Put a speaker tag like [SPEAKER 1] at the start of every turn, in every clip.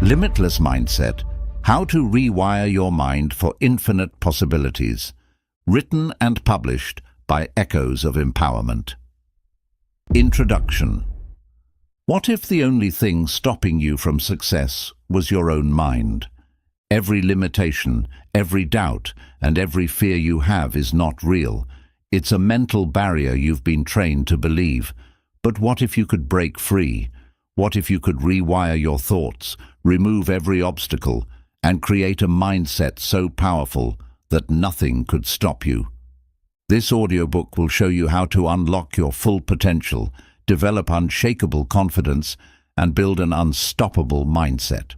[SPEAKER 1] Limitless Mindset: How to Rewire Your Mind for Infinite Possibilities. Written and published by Echoes of Empowerment. Introduction. What if the only thing stopping you from success was your own mind? Every limitation, every doubt, and every fear you have is not real. It's a mental barrier you've been trained to believe. But what if you could break free? What if you could rewire your thoughts, remove every obstacle, and create a mindset so powerful that nothing could stop you? This audiobook will show you how to unlock your full potential, develop unshakable confidence, and build an unstoppable mindset.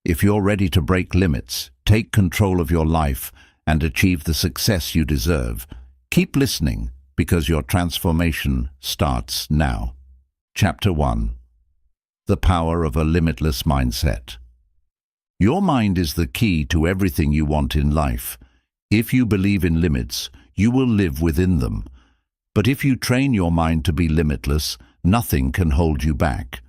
[SPEAKER 1] If you're ready to break limits, take control of your life, and achieve the success you deserve, keep listening, because your transformation starts now. Chapter 1. The Power of a Limitless Mindset. Your mind is the key to everything you want in life. If you believe in limits, you will live within them. But if you train your mind to be limitless, nothing can hold you back.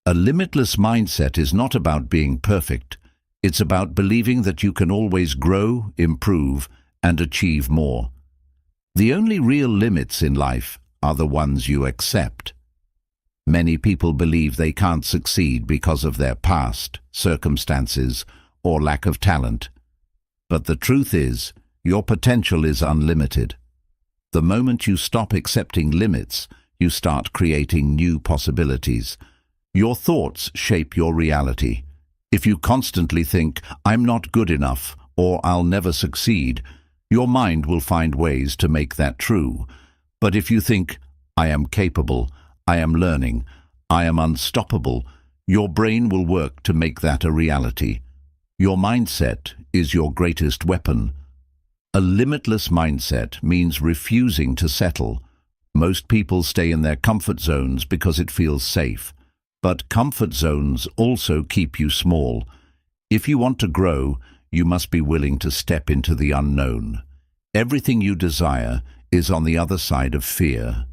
[SPEAKER 1] A limitless mindset is not about being perfect. It's about believing that you can always grow, improve, and achieve more. The only real limits in life are the ones you accept. Many people believe they can't succeed because of their past, circumstances, or lack of talent. But the truth is, your potential is unlimited. The moment you stop accepting limits, you start creating new possibilities. Your thoughts shape your reality. If you constantly think, "I'm not good enough," or "I'll never succeed," your mind will find ways to make that true. But if you think, "I am capable, I am learning, I am unstoppable," your brain will work to make that a reality. Your mindset is your greatest weapon. A limitless mindset means refusing to settle. Most people stay in their comfort zones because it feels safe. But comfort zones also keep you small. If you want to grow, you must be willing to step into the unknown. Everything you desire is on the other side of fear.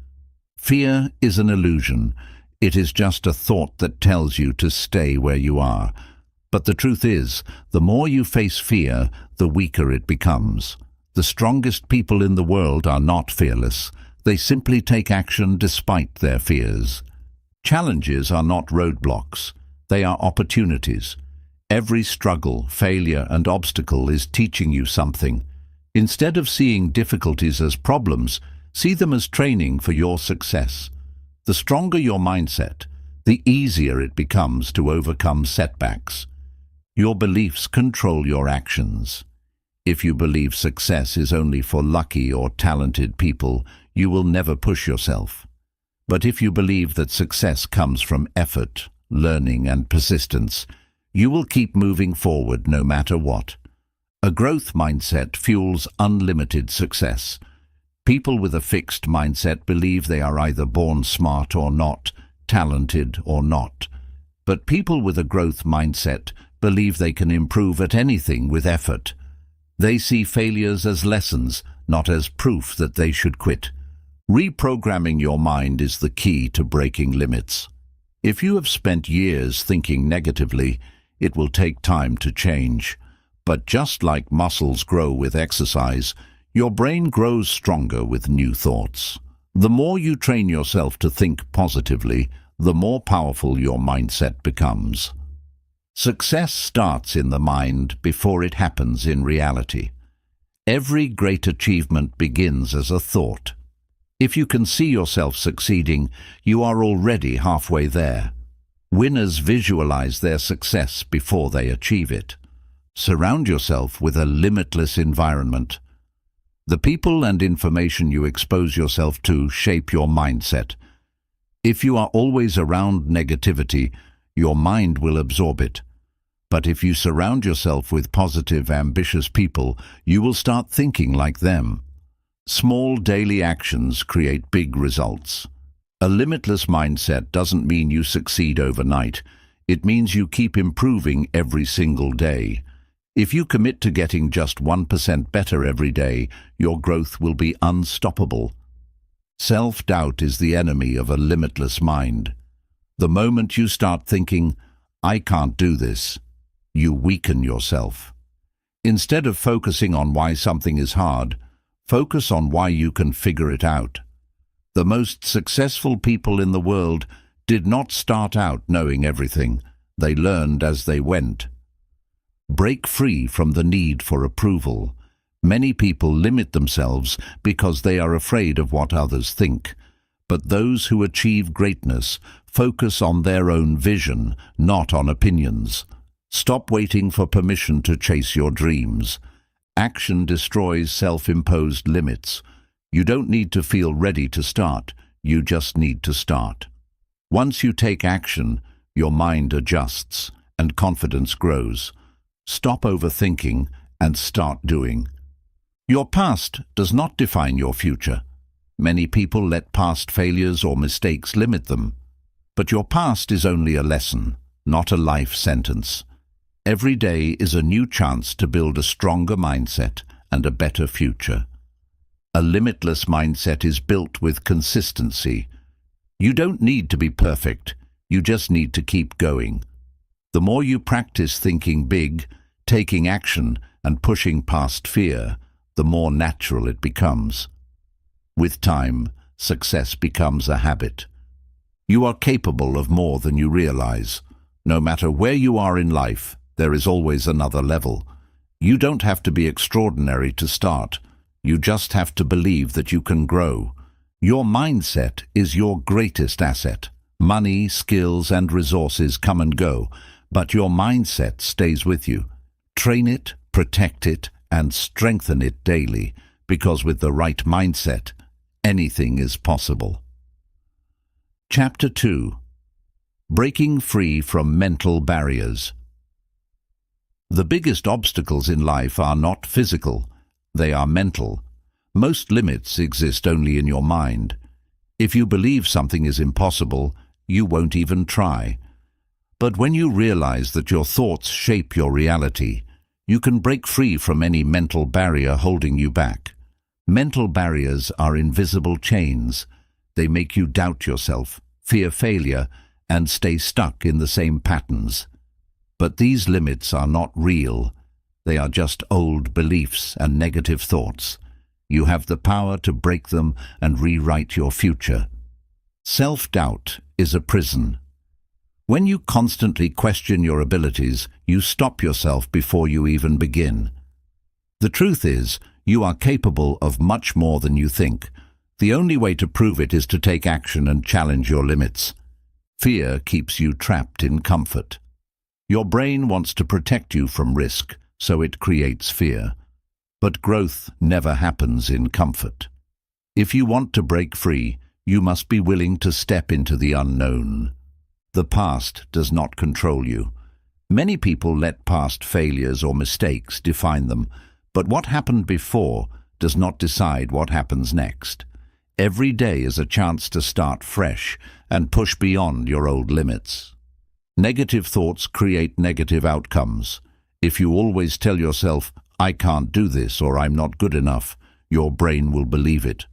[SPEAKER 1] Fear is an illusion. It is just a thought that tells you to stay where you are. But the truth is, the more you face fear, the weaker it becomes. The strongest people in the world are not fearless. They simply take action despite their fears. Challenges are not roadblocks. They are opportunities. Every struggle, failure, and obstacle is teaching you something. Instead of seeing difficulties as problems, see them as training for your success. The stronger your mindset, the easier it becomes to overcome setbacks. Your beliefs control your actions. If you believe success is only for lucky or talented people, you will never push yourself. But if you believe that success comes from effort, learning, and persistence, you will keep moving forward no matter what. A growth mindset fuels unlimited success. People with a fixed mindset believe they are either born smart or not, talented or not. But people with a growth mindset believe they can improve at anything with effort. They see failures as lessons, not as proof that they should quit. Reprogramming your mind is the key to breaking limits. If you have spent years thinking negatively, it will take time to change. But just like muscles grow with exercise, your brain grows stronger with new thoughts. The more you train yourself to think positively, the more powerful your mindset becomes. Success starts in the mind before it happens in reality. Every great achievement begins as a thought. If you can see yourself succeeding, you are already halfway there. Winners visualize their success before they achieve it. Surround yourself with a limitless environment. The people and information you expose yourself to shape your mindset. If you are always around negativity, your mind will absorb it. But if you surround yourself with positive, ambitious people, you will start thinking like them. Small daily actions create big results. A limitless mindset doesn't mean you succeed overnight. It means you keep improving every single day. If you commit to getting just 1% better every day, your growth will be unstoppable. Self-doubt is the enemy of a limitless mind. The moment you start thinking, "I can't do this," you weaken yourself. Instead of focusing on why something is hard, focus on why you can figure it out. The most successful people in the world did not start out knowing everything. They learned as they went. Break free from the need for approval. Many people limit themselves because they are afraid of what others think. But those who achieve greatness focus on their own vision, not on opinions. Stop waiting for permission to chase your dreams. Action destroys self-imposed limits. You don't need to feel ready to start. You just need to start. Once you take action, your mind adjusts and confidence grows. Stop overthinking and start doing. Your past does not define your future. Many people let past failures or mistakes limit them. But your past is only a lesson, not a life sentence. Every day is a new chance to build a stronger mindset and a better future. A limitless mindset is built with consistency. You don't need to be perfect, you just need to keep going. The more you practice thinking big, taking action, and pushing past fear, the more natural it becomes. With time, success becomes a habit. You are capable of more than you realize. No matter where you are in life, there is always another level. You don't have to be extraordinary to start. You just have to believe that you can grow. Your mindset is your greatest asset. Money, skills, and resources come and go, but your mindset stays with you. Train it, protect it, and strengthen it daily, because with the right mindset, anything is possible. Chapter 2. Breaking Free from Mental Barriers. The biggest obstacles in life are not physical, they are mental. Most limits exist only in your mind. If you believe something is impossible, you won't even try. But when you realize that your thoughts shape your reality, you can break free from any mental barrier holding you back. Mental barriers are invisible chains. They make you doubt yourself, fear failure, and stay stuck in the same patterns. But these limits are not real. They are just old beliefs and negative thoughts. You have the power to break them and rewrite your future. Self-doubt is a prison. When you constantly question your abilities, you stop yourself before you even begin. The truth is, you are capable of much more than you think. The only way to prove it is to take action and challenge your limits. Fear keeps you trapped in comfort. Your brain wants to protect you from risk, so it creates fear. But growth never happens in comfort. If you want to break free, you must be willing to step into the unknown. The past does not control you. Many people let past failures or mistakes define them, but what happened before does not decide what happens next. Every day is a chance to start fresh and push beyond your old limits. Negative thoughts create negative outcomes. If you always tell yourself, "I can't do this" or "I'm not good enough," your brain will believe it.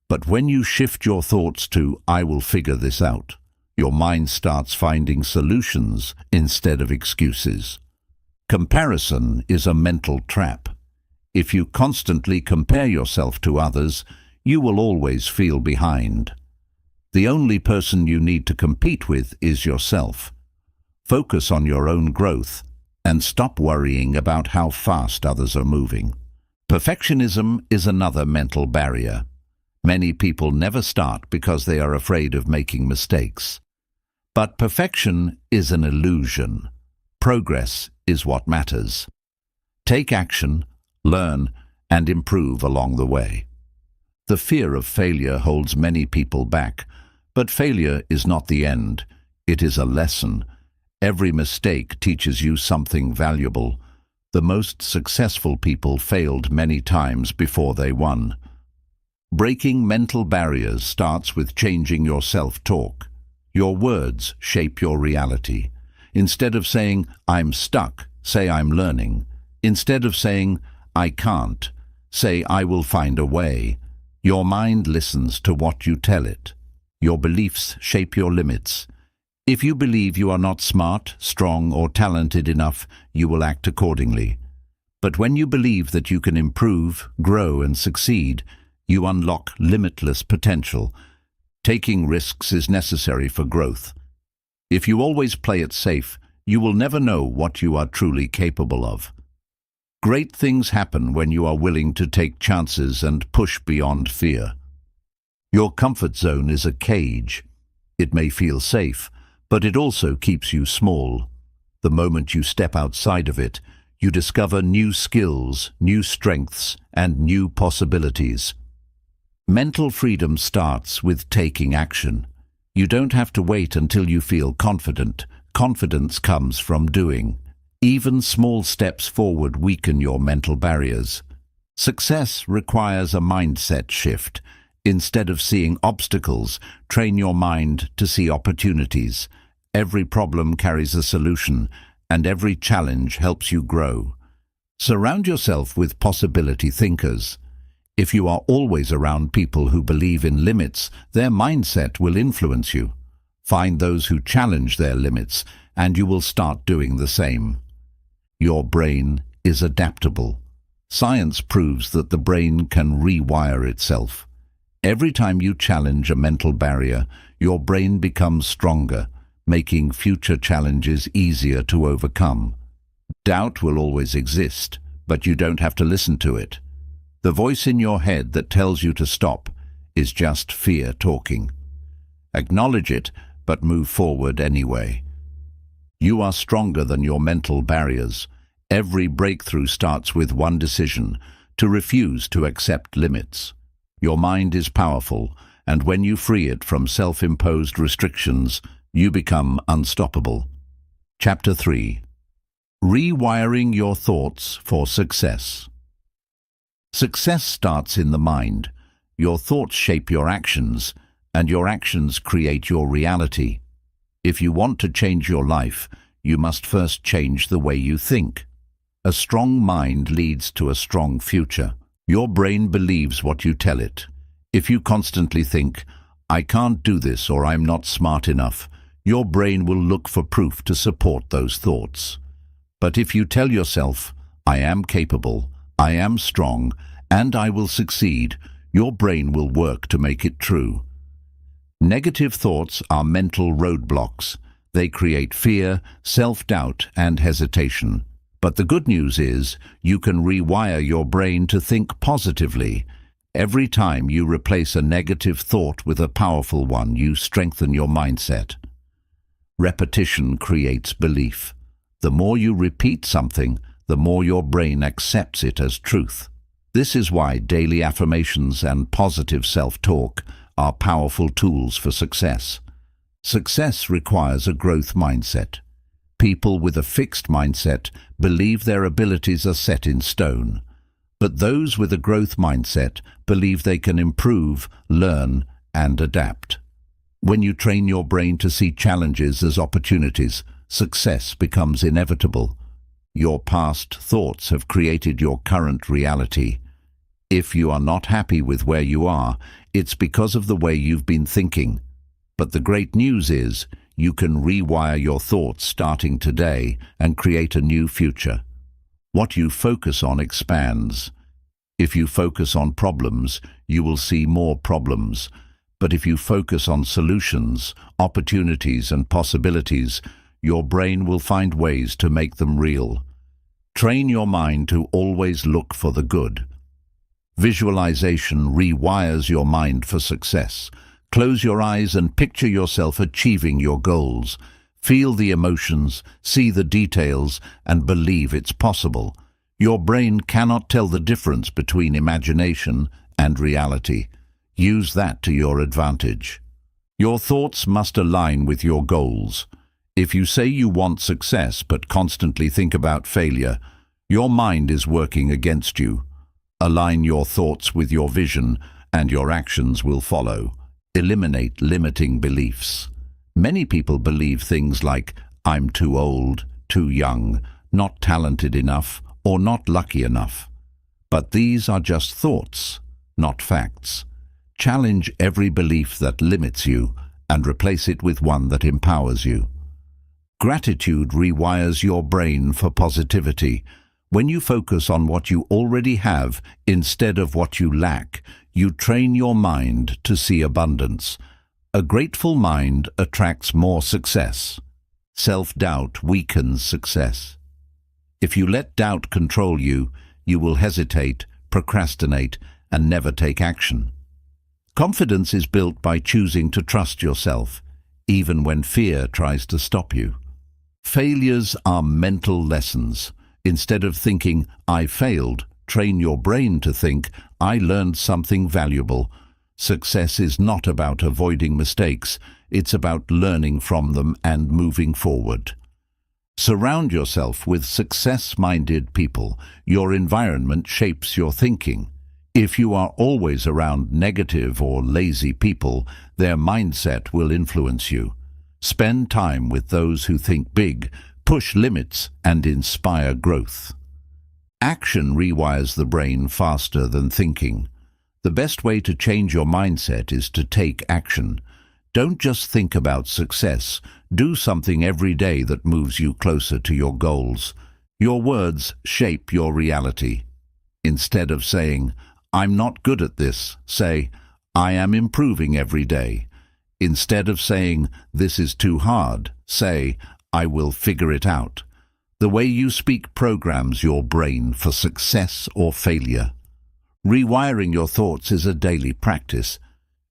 [SPEAKER 1] But when you shift your thoughts to "I will figure this out," your mind starts finding solutions instead of excuses. Comparison is a mental trap. If you constantly compare yourself to others, you will always feel behind. The only person you need to compete with is yourself. Focus on your own growth and stop worrying about how fast others are moving. Perfectionism is another mental barrier. Many people never start because they are afraid of making mistakes. But perfection is an illusion. Progress is what matters. Take action, learn, and improve along the way. The fear of failure holds many people back, but failure is not the end. It is a lesson. Every mistake teaches you something valuable. The most successful people failed many times before they won. Breaking mental barriers starts with changing your self-talk. Your words shape your reality. Instead of saying, "I'm stuck," say, "I'm learning." Instead of saying, "I can't," say, "I will find a way." Your mind listens to what you tell it. Your beliefs shape your limits. If you believe you are not smart, strong, or talented enough, you will act accordingly. But when you believe that you can improve, grow, and succeed, you unlock limitless potential. Taking risks is necessary for growth. If you always play it safe, you will never know what you are truly capable of. Great things happen when you are willing to take chances and push beyond fear. Your comfort zone is a cage. It may feel safe, but it also keeps you small. The moment you step outside of it, you discover new skills, new strengths, and new possibilities. Mental freedom starts with taking action. You don't have to wait until you feel confident. Confidence comes from doing. Even small steps forward weaken your mental barriers. Success requires a mindset shift. Instead of seeing obstacles, train your mind to see opportunities. Every problem carries a solution, and every challenge helps you grow. Surround yourself with possibility thinkers. If you are always around people who believe in limits, their mindset will influence you. Find those who challenge their limits, and you will start doing the same. Your brain is adaptable. Science proves that the brain can rewire itself. Every time you challenge a mental barrier, your brain becomes stronger, making future challenges easier to overcome. Doubt will always exist, but you don't have to listen to it. The voice in your head that tells you to stop is just fear talking. Acknowledge it, but move forward anyway. You are stronger than your mental barriers. Every breakthrough starts with one decision: to refuse to accept limits. Your mind is powerful, and when you free it from self-imposed restrictions, you become unstoppable. Chapter 3. Rewiring your thoughts for success. Success starts in the mind. Your thoughts shape your actions, and your actions create your reality. If you want to change your life, you must first change the way you think. A strong mind leads to a strong future. Your brain believes what you tell it. If you constantly think, "I can't do this," or "I'm not smart enough," your brain will look for proof to support those thoughts. But if you tell yourself, "I am capable, I am strong, and I will succeed," your brain will work to make it true. Negative thoughts are mental roadblocks. They create fear, self-doubt, and hesitation. But the good news is, you can rewire your brain to think positively. Every time you replace a negative thought with a powerful one, you strengthen your mindset. Repetition creates belief. The more you repeat something, the more your brain accepts it as truth. This is why daily affirmations and positive self-talk are powerful tools for success. Success requires a growth mindset. People with a fixed mindset believe their abilities are set in stone. But those with a growth mindset believe they can improve, learn, and adapt. When you train your brain to see challenges as opportunities, success becomes inevitable. Your past thoughts have created your current reality. If you are not happy with where you are, it's because of the way you've been thinking. But the great news is, you can rewire your thoughts starting today and create a new future. What you focus on expands. If you focus on problems, you will see more problems. But if you focus on solutions, opportunities, and possibilities, your brain will find ways to make them real. Train your mind to always look for the good. Visualization rewires your mind for success. Close your eyes and picture yourself achieving your goals. Feel the emotions, see the details, and believe it's possible. Your brain cannot tell the difference between imagination and reality. Use that to your advantage. Your thoughts must align with your goals. If you say you want success but constantly think about failure, your mind is working against you. Align your thoughts with your vision, and your actions will follow. Eliminate limiting beliefs. Many people believe things like, "I'm too old, too young, not talented enough, or not lucky enough." But these are just thoughts, not facts. Challenge every belief that limits you, and replace it with one that empowers you. Gratitude rewires your brain for positivity. When you focus on what you already have instead of what you lack, you train your mind to see abundance. A grateful mind attracts more success. Self-doubt weakens success. If you let doubt control you, you will hesitate, procrastinate, and never take action. Confidence is built by choosing to trust yourself, even when fear tries to stop you. Failures are mental lessons. Instead of thinking, "I failed," train your brain to think, "I learned something valuable." Success is not about avoiding mistakes, it's about learning from them and moving forward. Surround yourself with success-minded people. Your environment shapes your thinking. If you are always around negative or lazy people, their mindset will influence you. Spend time with those who think big, push limits, and inspire growth. Action rewires the brain faster than thinking. The best way to change your mindset is to take action. Don't just think about success. Do something every day that moves you closer to your goals. Your words shape your reality. Instead of saying, "I'm not good at this," say, "I am improving every day." Instead of saying, "This is too hard," say, "I will figure it out." The way you speak programs your brain for success or failure. Rewiring your thoughts is a daily practice.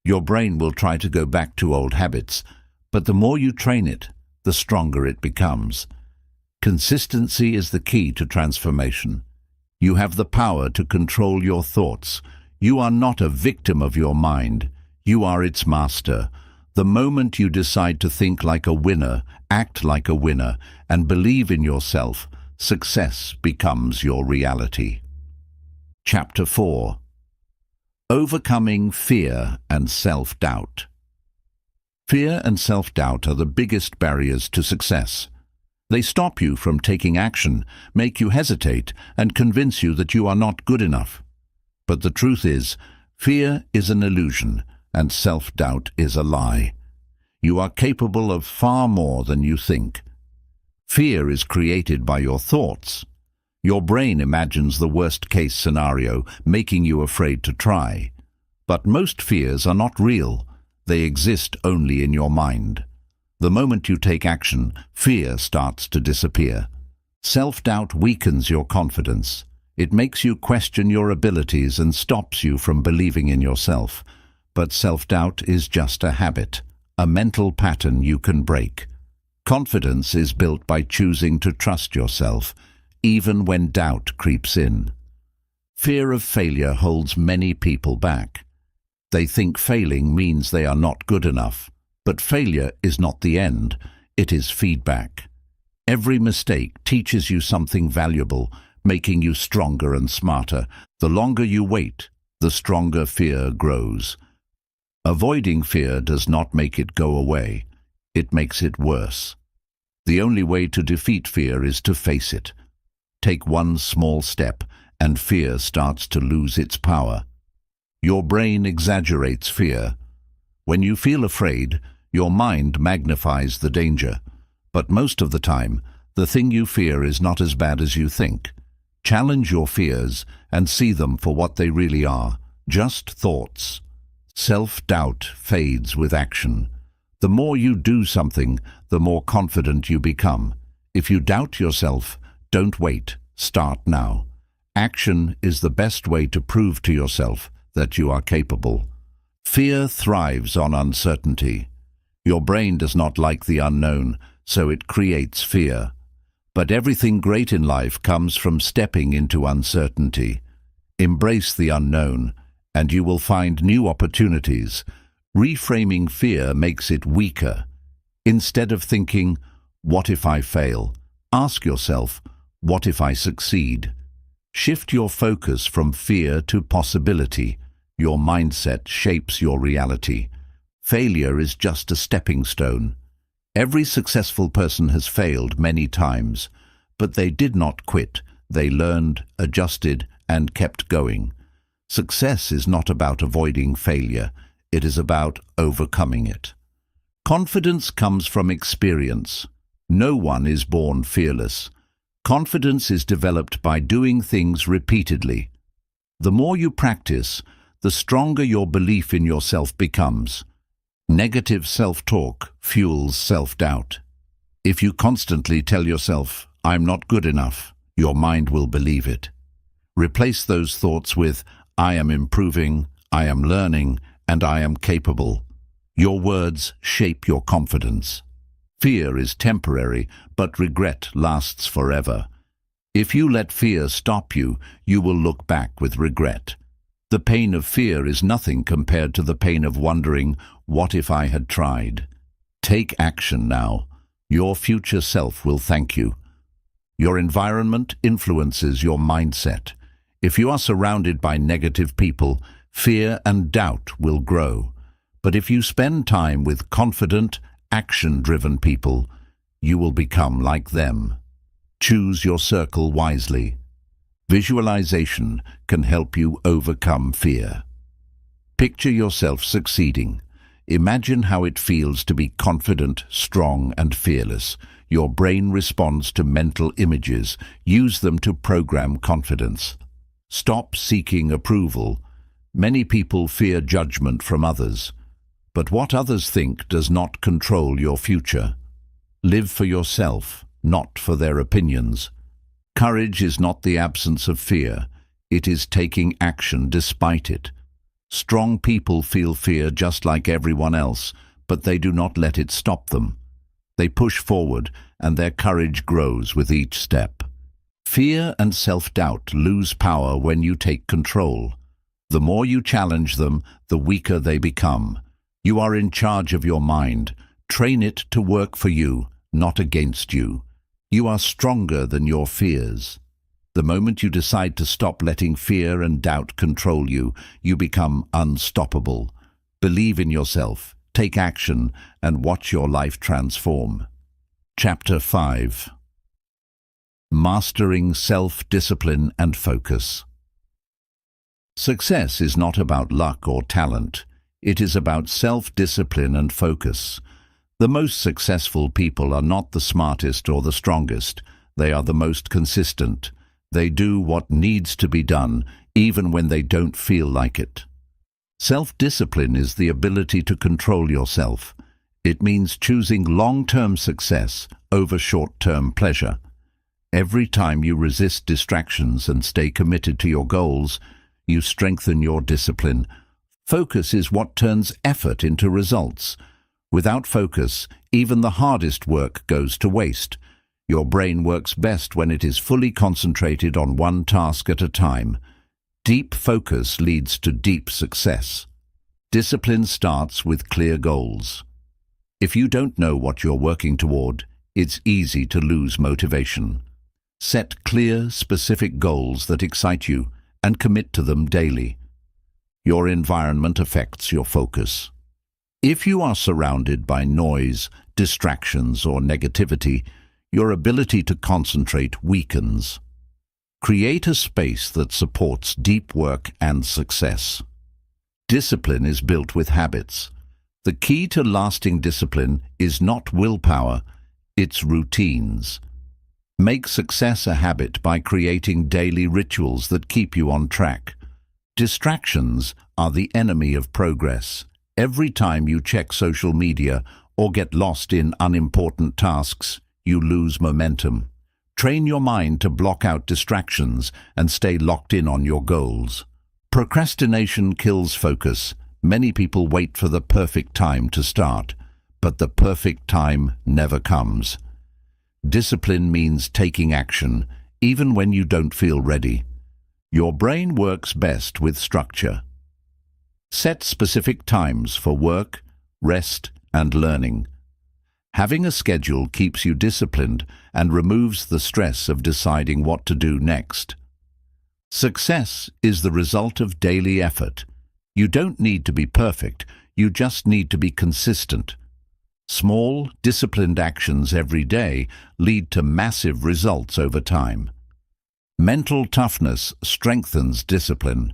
[SPEAKER 1] Your brain will try to go back to old habits, but the more you train it, the stronger it becomes. Consistency is the key to transformation. You have the power to control your thoughts. You are not a victim of your mind. You are its master. The moment you decide to think like a winner, act like a winner, and believe in yourself, success becomes your reality. Chapter 4. Overcoming fear and self-doubt. Fear and self-doubt are the biggest barriers to success. They stop you from taking action, make you hesitate, and convince you that you are not good enough. But the truth is, fear is an illusion, and self-doubt is a lie. You are capable of far more than you think. Fear is created by your thoughts. Your brain imagines the worst-case scenario, making you afraid to try. But most fears are not real. They exist only in your mind. The moment you take action, fear starts to disappear. Self-doubt weakens your confidence. It makes you question your abilities and stops you from believing in yourself. But self-doubt is just a habit, a mental pattern you can break. Confidence is built by choosing to trust yourself, even when doubt creeps in. Fear of failure holds many people back. They think failing means they are not good enough, but failure is not the end, it is feedback. Every mistake teaches you something valuable, making you stronger and smarter. The longer you wait, the stronger fear grows. Avoiding fear does not make it go away, it makes it worse. The only way to defeat fear is to face it. Take one small step, and fear starts to lose its power. Your brain exaggerates fear. When you feel afraid, your mind magnifies the danger. But most of the time, the thing you fear is not as bad as you think. Challenge your fears and see them for what they really are, just thoughts. Self-doubt fades with action. The more you do something, the more confident you become. If you doubt yourself, don't wait, start now. Action is the best way to prove to yourself that you are capable. Fear thrives on uncertainty. Your brain does not like the unknown, so it creates fear. But everything great in life comes from stepping into uncertainty. Embrace the unknown, and you will find new opportunities. Reframing fear makes it weaker. Instead of thinking, "What if I fail?" ask yourself, "What if I succeed?" Shift your focus from fear to possibility. Your mindset shapes your reality. Failure is just a stepping stone. Every successful person has failed many times, but they did not quit. They learned, adjusted, and kept going. Success is not about avoiding failure. It is about overcoming it. Confidence comes from experience. No one is born fearless. Confidence is developed by doing things repeatedly. The more you practice, the stronger your belief in yourself becomes. Negative self-talk fuels self-doubt. If you constantly tell yourself, "I'm not good enough," your mind will believe it. Replace those thoughts with, "I am improving, I am learning, and I am capable." Your words shape your confidence. Fear is temporary, but regret lasts forever. If you let fear stop you, you will look back with regret. The pain of fear is nothing compared to the pain of wondering, "What if I had tried?" Take action now. Your future self will thank you. Your environment influences your mindset. If you are surrounded by negative people, fear and doubt will grow. But if you spend time with confident, action-driven people, you will become like them. Choose your circle wisely. Visualization can help you overcome fear. Picture yourself succeeding. Imagine how it feels to be confident, strong, and fearless. Your brain responds to mental images. Use them to program confidence. Stop seeking approval. Many people fear judgment from others. But what others think does not control your future. Live for yourself, not for their opinions. Courage is not the absence of fear. It is taking action despite it. Strong people feel fear just like everyone else, but they do not let it stop them. They push forward, and their courage grows with each step. Fear and self-doubt lose power when you take control. The more you challenge them, the weaker they become. You are in charge of your mind. Train it to work for you, not against you. You are stronger than your fears. The moment you decide to stop letting fear and doubt control you, you become unstoppable. Believe in yourself, take action, and watch your life transform. Chapter 5. Mastering self-discipline and focus. Success is not about luck or talent. It is about self-discipline and focus. The most successful people are not the smartest or the strongest. They are the most consistent. They do what needs to be done, even when they don't feel like it. Self-discipline is the ability to control yourself. It means choosing long-term success over short-term pleasure. Every time you resist distractions and stay committed to your goals, you strengthen your discipline. Focus is what turns effort into results. Without focus, even the hardest work goes to waste. Your brain works best when it is fully concentrated on one task at a time. Deep focus leads to deep success. Discipline starts with clear goals. If you don't know what you're working toward, it's easy to lose motivation. Set clear, specific goals that excite you and commit to them daily. Your environment affects your focus. If you are surrounded by noise, distractions, or negativity, your ability to concentrate weakens. Create a space that supports deep work and success. Discipline is built with habits. The key to lasting discipline is not willpower, it's routines. Make success a habit by creating daily rituals that keep you on track. Distractions are the enemy of progress. Every time you check social media or get lost in unimportant tasks, you lose momentum. Train your mind to block out distractions and stay locked in on your goals. Procrastination kills focus. Many people wait for the perfect time to start, but the perfect time never comes. Discipline means taking action, even when you don't feel ready. Your brain works best with structure. Set specific times for work, rest, and learning. Having a schedule keeps you disciplined and removes the stress of deciding what to do next. Success is the result of daily effort. You don't need to be perfect, you just need to be consistent. Small, disciplined actions every day lead to massive results over time. Mental toughness strengthens discipline.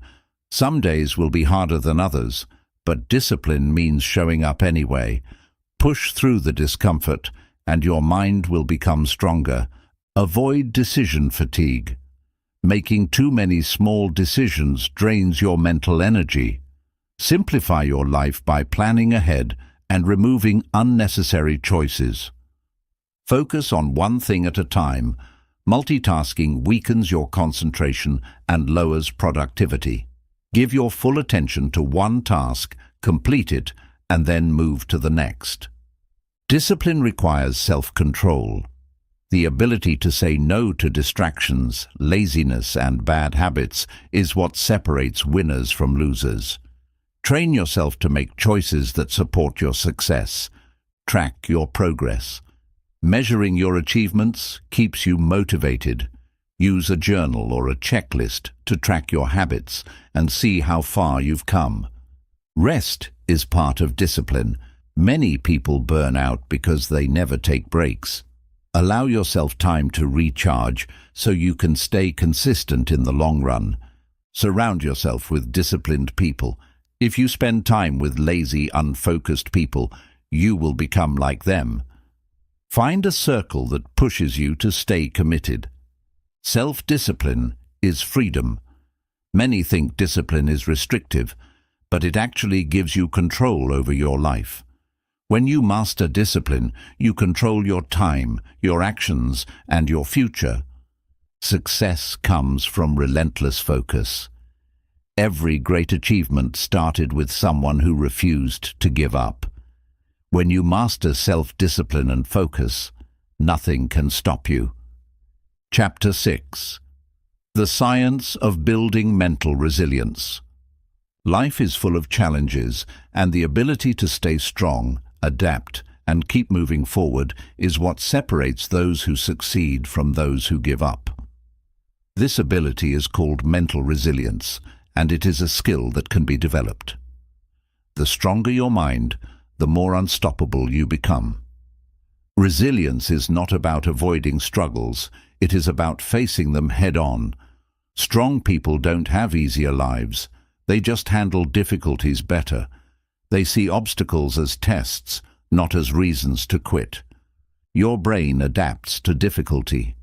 [SPEAKER 1] Some days will be harder than others, but discipline means showing up anyway. Push through the discomfort, and your mind will become stronger. Avoid decision fatigue. Making too many small decisions drains your mental energy. Simplify your life by planning ahead and removing unnecessary choices. Focus on one thing at a time. Multitasking weakens your concentration and lowers productivity. Give your full attention to one task, complete it, and then move to the next. Discipline requires self-control. The ability to say no to distractions, laziness, and bad habits is what separates winners from losers. Train yourself to make choices that support your success. Track your progress. Measuring your achievements keeps you motivated. Use a journal or a checklist to track your habits and see how far you've come. Rest is part of discipline. Many people burn out because they never take breaks. Allow yourself time to recharge so you can stay consistent in the long run. Surround yourself with disciplined people. If you spend time with lazy, unfocused people, you will become like them. Find a circle that pushes you to stay committed. Self-discipline is freedom. Many think discipline is restrictive, but it actually gives you control over your life. When you master discipline, you control your time, your actions, and your future. Success comes from relentless focus. Every great achievement started with someone who refused to give up. When you master self-discipline and focus, nothing can stop you. Chapter 6. The Science of Building Mental Resilience. Life is full of challenges, and the ability to stay strong, adapt, and keep moving forward is what separates those who succeed from those who give up. This ability is called mental resilience, and it is a skill that can be developed. The stronger your mind, the more unstoppable you become. Resilience is not about avoiding struggles, it is about facing them head-on. Strong people don't have easier lives, they just handle difficulties better. They see obstacles as tests, not as reasons to quit. Your brain adapts to difficulty.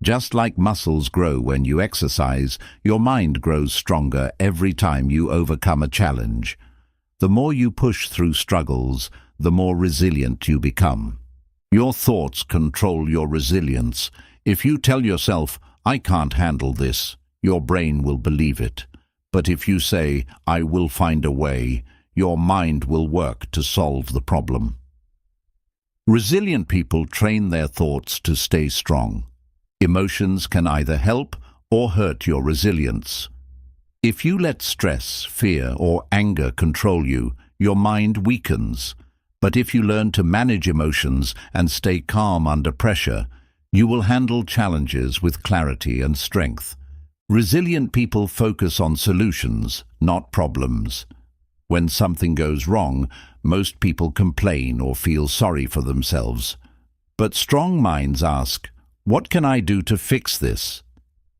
[SPEAKER 1] Just like muscles grow when you exercise, your mind grows stronger every time you overcome a challenge. The more you push through struggles, the more resilient you become. Your thoughts control your resilience. If you tell yourself, "I can't handle this," your brain will believe it. But if you say, "I will find a way," your mind will work to solve the problem. Resilient people train their thoughts to stay strong. Emotions can either help or hurt your resilience. If you let stress, fear, or anger control you, your mind weakens. But if you learn to manage emotions and stay calm under pressure, you will handle challenges with clarity and strength. Resilient people focus on solutions, not problems. When something goes wrong, most people complain or feel sorry for themselves. But strong minds ask, "What can I do to fix this?"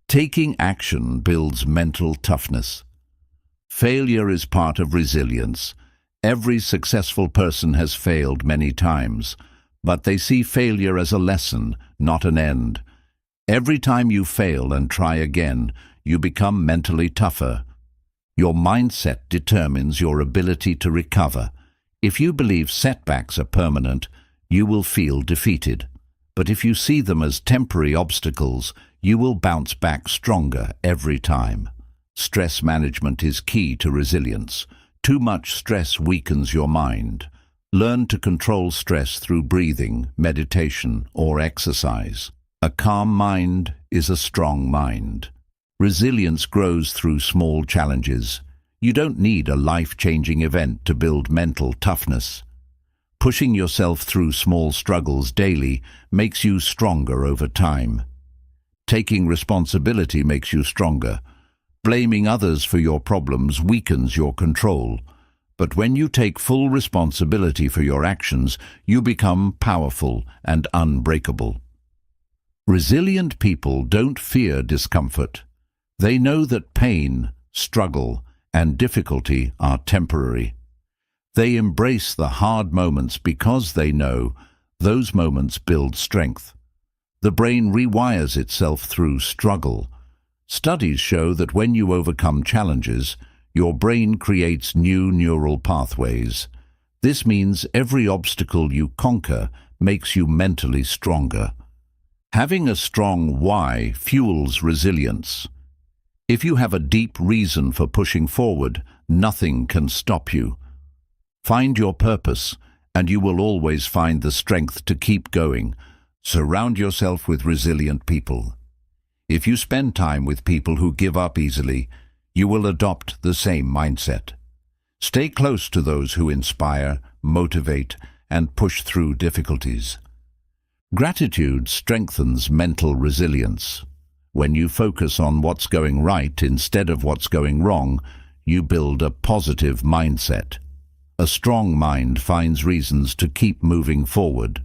[SPEAKER 1] Taking action builds mental toughness. Failure is part of resilience. Every successful person has failed many times, but they see failure as a lesson, not an end. Every time you fail and try again, you become mentally tougher. Your mindset determines your ability to recover. If you believe setbacks are permanent, you will feel defeated. But if you see them as temporary obstacles, you will bounce back stronger every time. Stress management is key to resilience. Too much stress weakens your mind. Learn to control stress through breathing, meditation, or exercise. A calm mind is a strong mind. Resilience grows through small challenges. You don't need a life-changing event to build mental toughness. Pushing yourself through small struggles daily makes you stronger over time. Taking responsibility makes you stronger. Blaming others for your problems weakens your control. But when you take full responsibility for your actions, you become powerful and unbreakable. Resilient people don't fear discomfort. They know that pain, struggle, and difficulty are temporary. They embrace the hard moments because they know those moments build strength. The brain rewires itself through struggle. Studies show that when you overcome challenges, your brain creates new neural pathways. This means every obstacle you conquer makes you mentally stronger. Having a strong why fuels resilience. If you have a deep reason for pushing forward, nothing can stop you. Find your purpose, and you will always find the strength to keep going. Surround yourself with resilient people. If you spend time with people who give up easily, you will adopt the same mindset. Stay close to those who inspire, motivate, and push through difficulties. Gratitude strengthens mental resilience. When you focus on what's going right instead of what's going wrong, you build a positive mindset. A strong mind finds reasons to keep moving forward.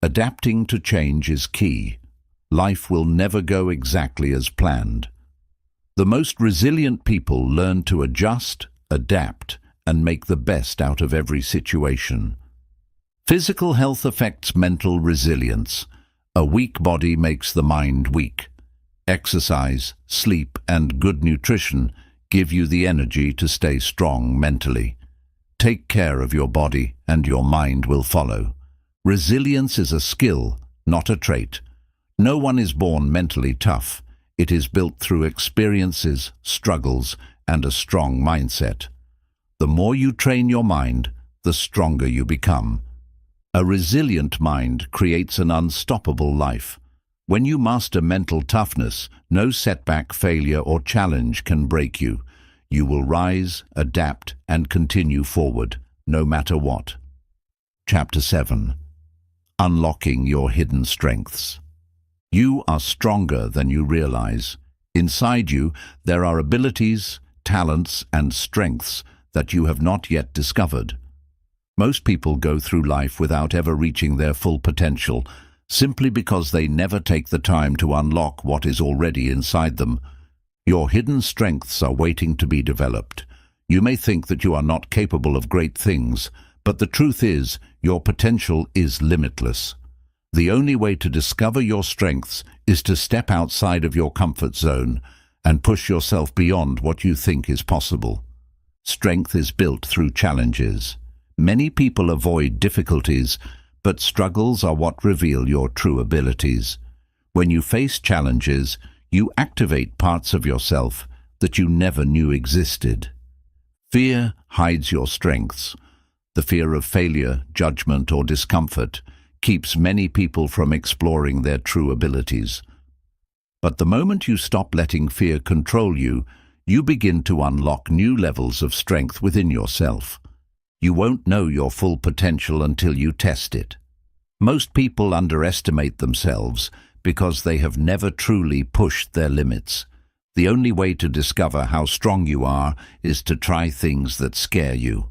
[SPEAKER 1] Adapting to change is key. Life will never go exactly as planned. The most resilient people learn to adjust, adapt, and make the best out of every situation. Physical health affects mental resilience. A weak body makes the mind weak. Exercise, sleep, and good nutrition give you the energy to stay strong mentally. Take care of your body, and your mind will follow. Resilience is a skill, not a trait. No one is born mentally tough. It is built through experiences, struggles, and a strong mindset. The more you train your mind, the stronger you become. A resilient mind creates an unstoppable life. When you master mental toughness, no setback, failure, or challenge can break you. You will rise, adapt, and continue forward, no matter what. Chapter 7. Unlocking your hidden strengths. You are stronger than you realize. Inside you, there are abilities, talents, and strengths that you have not yet discovered. Most people go through life without ever reaching their full potential, simply because they never take the time to unlock what is already inside them. Your hidden strengths are waiting to be developed. You may think that you are not capable of great things, but the truth is, your potential is limitless. The only way to discover your strengths is to step outside of your comfort zone and push yourself beyond what you think is possible. Strength is built through challenges. Many people avoid difficulties, but struggles are what reveal your true abilities. When you face challenges, you activate parts of yourself that you never knew existed. Fear hides your strengths. The fear of failure, judgment, or discomfort keeps many people from exploring their true abilities. But the moment you stop letting fear control you, you begin to unlock new levels of strength within yourself. You won't know your full potential until you test it. Most people underestimate themselves because they have never truly pushed their limits. The only way to discover how strong you are is to try things that scare you.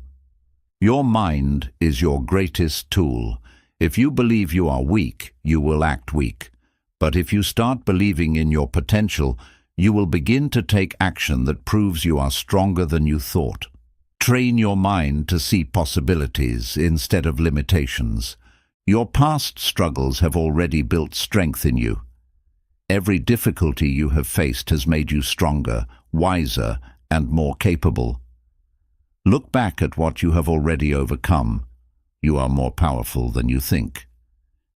[SPEAKER 1] Your mind is your greatest tool. If you believe you are weak, you will act weak. But if you start believing in your potential, you will begin to take action that proves you are stronger than you thought. Train your mind to see possibilities instead of limitations. Your past struggles have already built strength in you. Every difficulty you have faced has made you stronger, wiser, and more capable. Look back at what you have already overcome. You are more powerful than you think.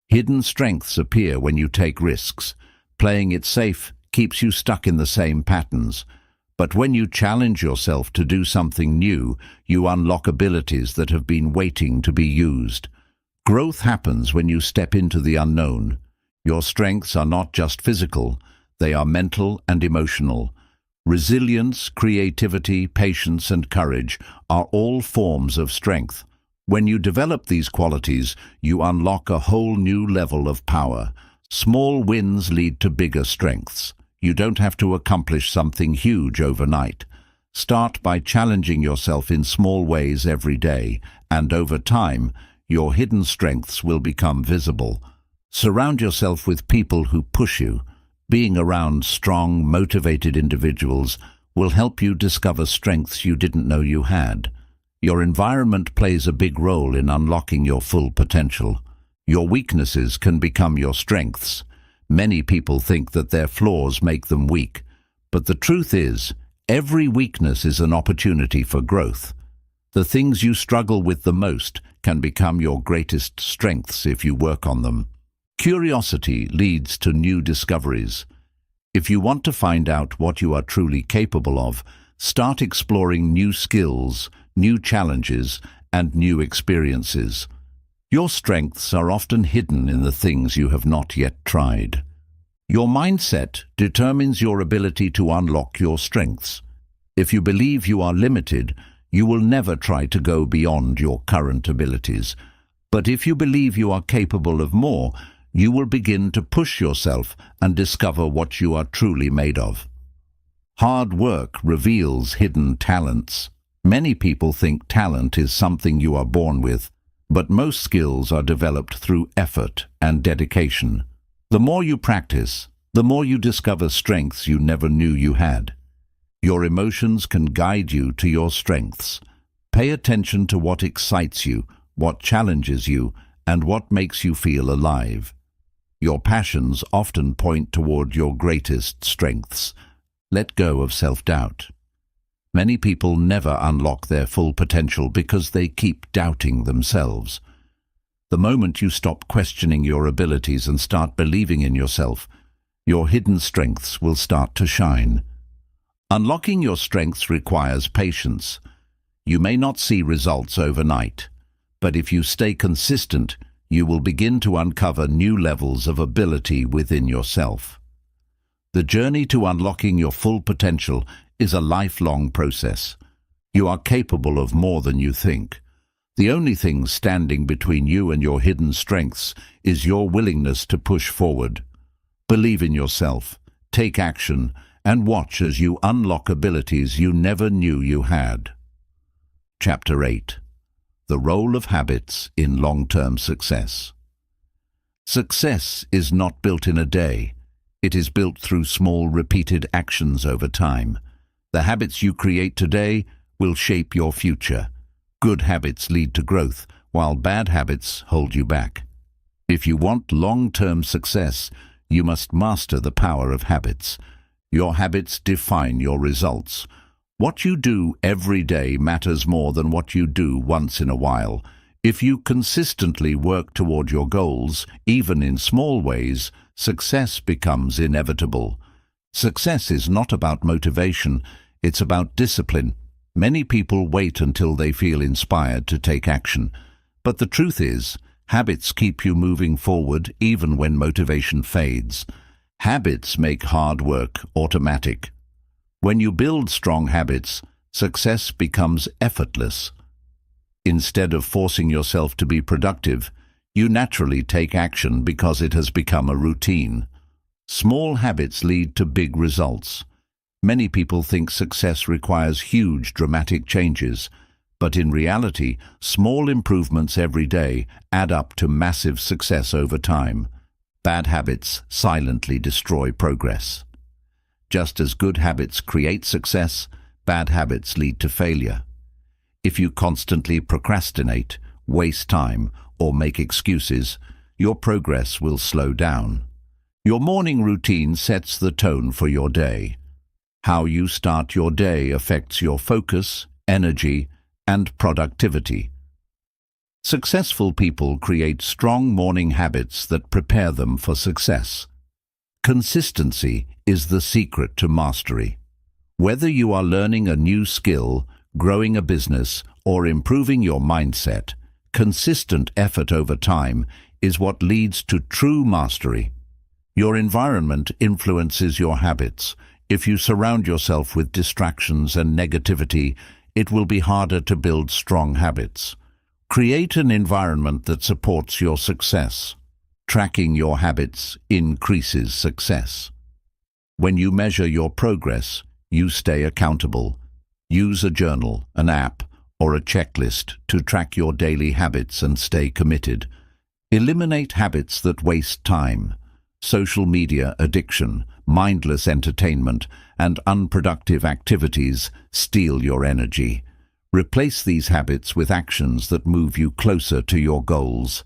[SPEAKER 1] Hidden strengths appear when you take risks. Playing it safe keeps you stuck in the same patterns. But when you challenge yourself to do something new, you unlock abilities that have been waiting to be used. Growth happens when you step into the unknown. Your strengths are not just physical, they are mental and emotional. Resilience, creativity, patience, and courage are all forms of strength. When you develop these qualities, you unlock a whole new level of power. Small wins lead to bigger strengths. You don't have to accomplish something huge overnight. Start by challenging yourself in small ways every day, and over time, your hidden strengths will become visible. Surround yourself with people who push you. Being around strong, motivated individuals will help you discover strengths you didn't know you had. Your environment plays a big role in unlocking your full potential. Your weaknesses can become your strengths. Many people think that their flaws make them weak, but the truth is, every weakness is an opportunity for growth. The things you struggle with the most can become your greatest strengths if you work on them. Curiosity leads to new discoveries. If you want to find out what you are truly capable of, start exploring new skills, new challenges, and new experiences. Your strengths are often hidden in the things you have not yet tried. Your mindset determines your ability to unlock your strengths. If you believe you are limited, you will never try to go beyond your current abilities. But if you believe you are capable of more, you will begin to push yourself and discover what you are truly made of. Hard work reveals hidden talents. Many people think talent is something you are born with, but most skills are developed through effort and dedication. The more you practice, the more you discover strengths you never knew you had. Your emotions can guide you to your strengths. Pay attention to what excites you, what challenges you, and what makes you feel alive. Your passions often point toward your greatest strengths. Let go of self-doubt. Many people never unlock their full potential because they keep doubting themselves. The moment you stop questioning your abilities and start believing in yourself, your hidden strengths will start to shine. Unlocking your strengths requires patience. You may not see results overnight, but if you stay consistent, you will begin to uncover new levels of ability within yourself. The journey to unlocking your full potential is a lifelong process. You are capable of more than you think. The only thing standing between you and your hidden strengths is your willingness to push forward. Believe in yourself, take action, and watch as you unlock abilities you never knew you had. Chapter 8. The Role of Habits in Long-Term Success. Success is not built in a day. It is built through small, repeated actions over time. The habits you create today will shape your future. Good habits lead to growth, while bad habits hold you back. If you want long-term success, you must master the power of habits. Your habits define your results. What you do every day matters more than what you do once in a while. If you consistently work toward your goals, even in small ways, success becomes inevitable. Success is not about motivation, it's about discipline. Many people wait until they feel inspired to take action. But the truth is, habits keep you moving forward even when motivation fades. Habits make hard work automatic. When you build strong habits, success becomes effortless. Instead of forcing yourself to be productive, you naturally take action because it has become a routine. Small habits lead to big results. Many people think success requires huge, dramatic changes, but in reality, small improvements every day add up to massive success over time. Bad habits silently destroy progress. Just as good habits create success, bad habits lead to failure. If you constantly procrastinate, waste time, or make excuses, your progress will slow down. Your morning routine sets the tone for your day. How you start your day affects your focus, energy, and productivity. Successful people create strong morning habits that prepare them for success. Consistency is the secret to mastery. Whether you are learning a new skill, growing a business, or improving your mindset, consistent effort over time is what leads to true mastery. Your environment influences your habits. If you surround yourself with distractions and negativity, it will be harder to build strong habits. Create an environment that supports your success. Tracking your habits increases success. When you measure your progress, you stay accountable. Use a journal, an app, or a checklist to track your daily habits and stay committed. Eliminate habits that waste time. Social media addiction, mindless entertainment, and unproductive activities steal your energy. Replace these habits with actions that move you closer to your goals.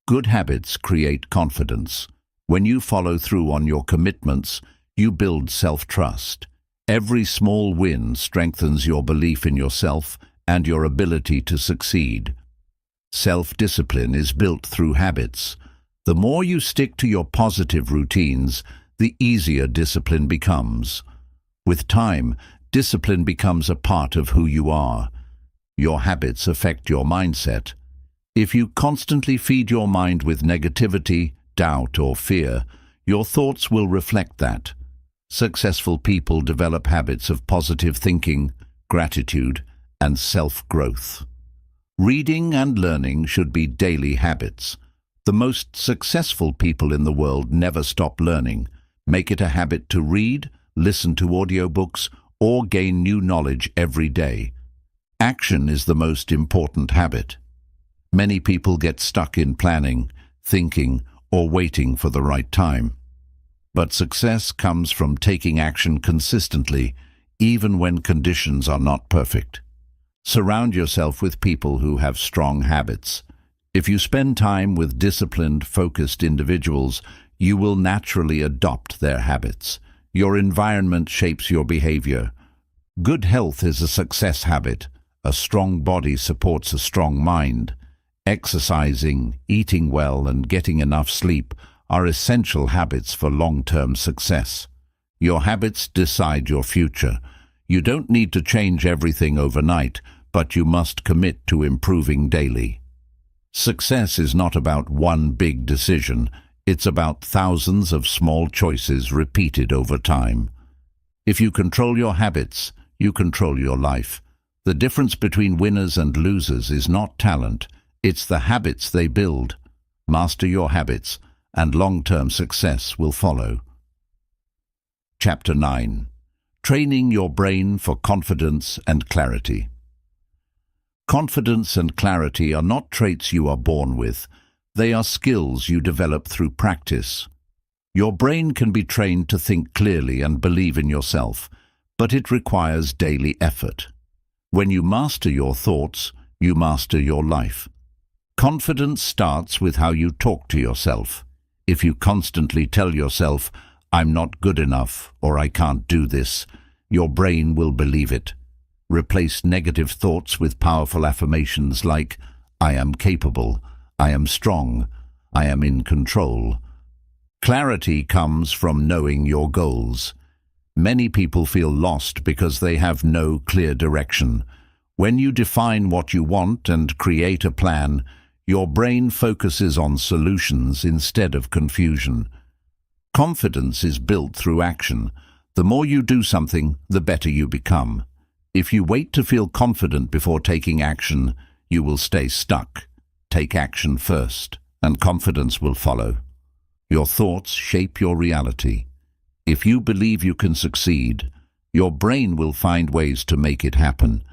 [SPEAKER 1] Good habits create confidence. When you follow through on your commitments, you build self-trust. Every small win strengthens your belief in yourself and your ability to succeed. Self-discipline is built through habits. The more you stick to your positive routines, the easier discipline becomes. With time, discipline becomes a part of who you are. Your habits affect your mindset. If you constantly feed your mind with negativity, doubt, or fear, your thoughts will reflect that. Successful people develop habits of positive thinking, gratitude, and self-growth. Reading and learning should be daily habits. The most successful people in the world never stop learning. Make it a habit to read, listen to audiobooks, or gain new knowledge every day. Action is the most important habit. Many people get stuck in planning, thinking, or waiting for the right time. But success comes from taking action consistently, even when conditions are not perfect. Surround yourself with people who have strong habits. If you spend time with disciplined, focused individuals, you will naturally adopt their habits. Your environment shapes your behavior. Good health is a success habit. A strong body supports a strong mind. Exercising, eating well, and getting enough sleep are essential habits for long-term success. Your habits decide your future. You don't need to change everything overnight, but you must commit to improving daily. Success is not about one big decision. It's about thousands of small choices repeated over time. If you control your habits, you control your life. The difference between winners and losers is not talent, it's the habits they build. Master your habits, and long-term success will follow. Chapter 9. Training your brain for confidence and clarity. Confidence and clarity are not traits you are born with. They are skills you develop through practice. Your brain can be trained to think clearly and believe in yourself, but it requires daily effort. When you master your thoughts, you master your life. Confidence starts with how you talk to yourself. If you constantly tell yourself, "I'm not good enough," or "I can't do this," your brain will believe it. Replace negative thoughts with powerful affirmations like, "I am capable," "I am strong," "I am in control." Clarity comes from knowing your goals. Many people feel lost because they have no clear direction. When you define what you want and create a plan, your brain focuses on solutions instead of confusion. Confidence is built through action. The more you do something, the better you become. If you wait to feel confident before taking action, you will stay stuck. Take action first, and confidence will follow. Your thoughts shape your reality. If you believe you can succeed, your brain will find ways to make it happen.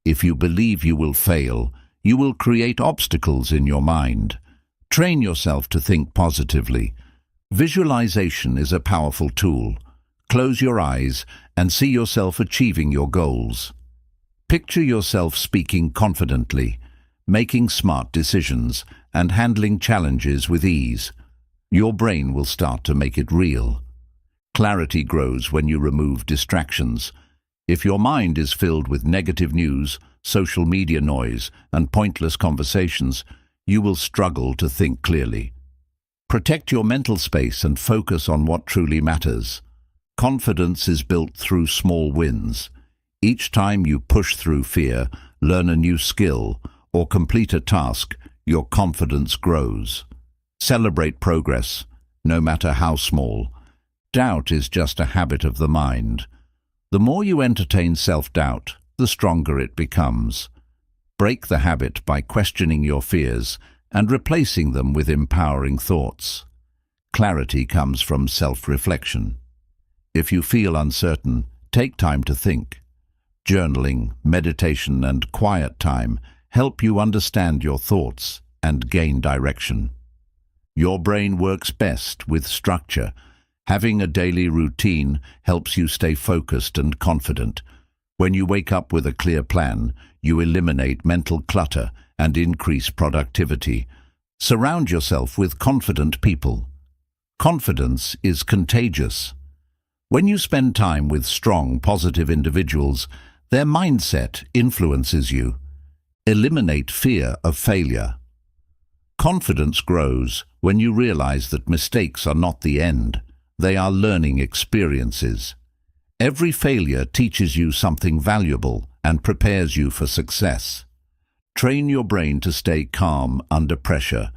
[SPEAKER 1] If you believe you will fail, you will create obstacles in your mind. Train yourself to think positively. Visualization is a powerful tool. Close your eyes and see yourself achieving your goals. Picture yourself speaking confidently, making smart decisions, and handling challenges with ease. Your brain will start to make it real. Clarity grows when you remove distractions. If your mind is filled with negative news, social media noise, and pointless conversations, you will struggle to think clearly. Protect your mental space and focus on what truly matters. Confidence is built through small wins. Each time you push through fear, learn a new skill, or complete a task, your confidence grows. Celebrate progress, no matter how small. Doubt is just a habit of the mind. The more you entertain self-doubt, the stronger it becomes. Break the habit by questioning your fears and replacing them with empowering thoughts. Clarity comes from self-reflection. If you feel uncertain, take time to think. Journaling, meditation, and quiet time help you understand your thoughts and gain direction. Your brain works best with structure. Having a daily routine helps you stay focused and confident. When you wake up with a clear plan, You eliminate mental clutter and increase productivity. Surround yourself with confident people. Confidence is contagious. When you spend time with strong, positive individuals, their mindset influences you. Eliminate fear of failure. Confidence grows when you realize that mistakes are not the end. They are learning experiences. Every failure teaches you something valuable and prepares you for success. Train your brain to stay calm under pressure.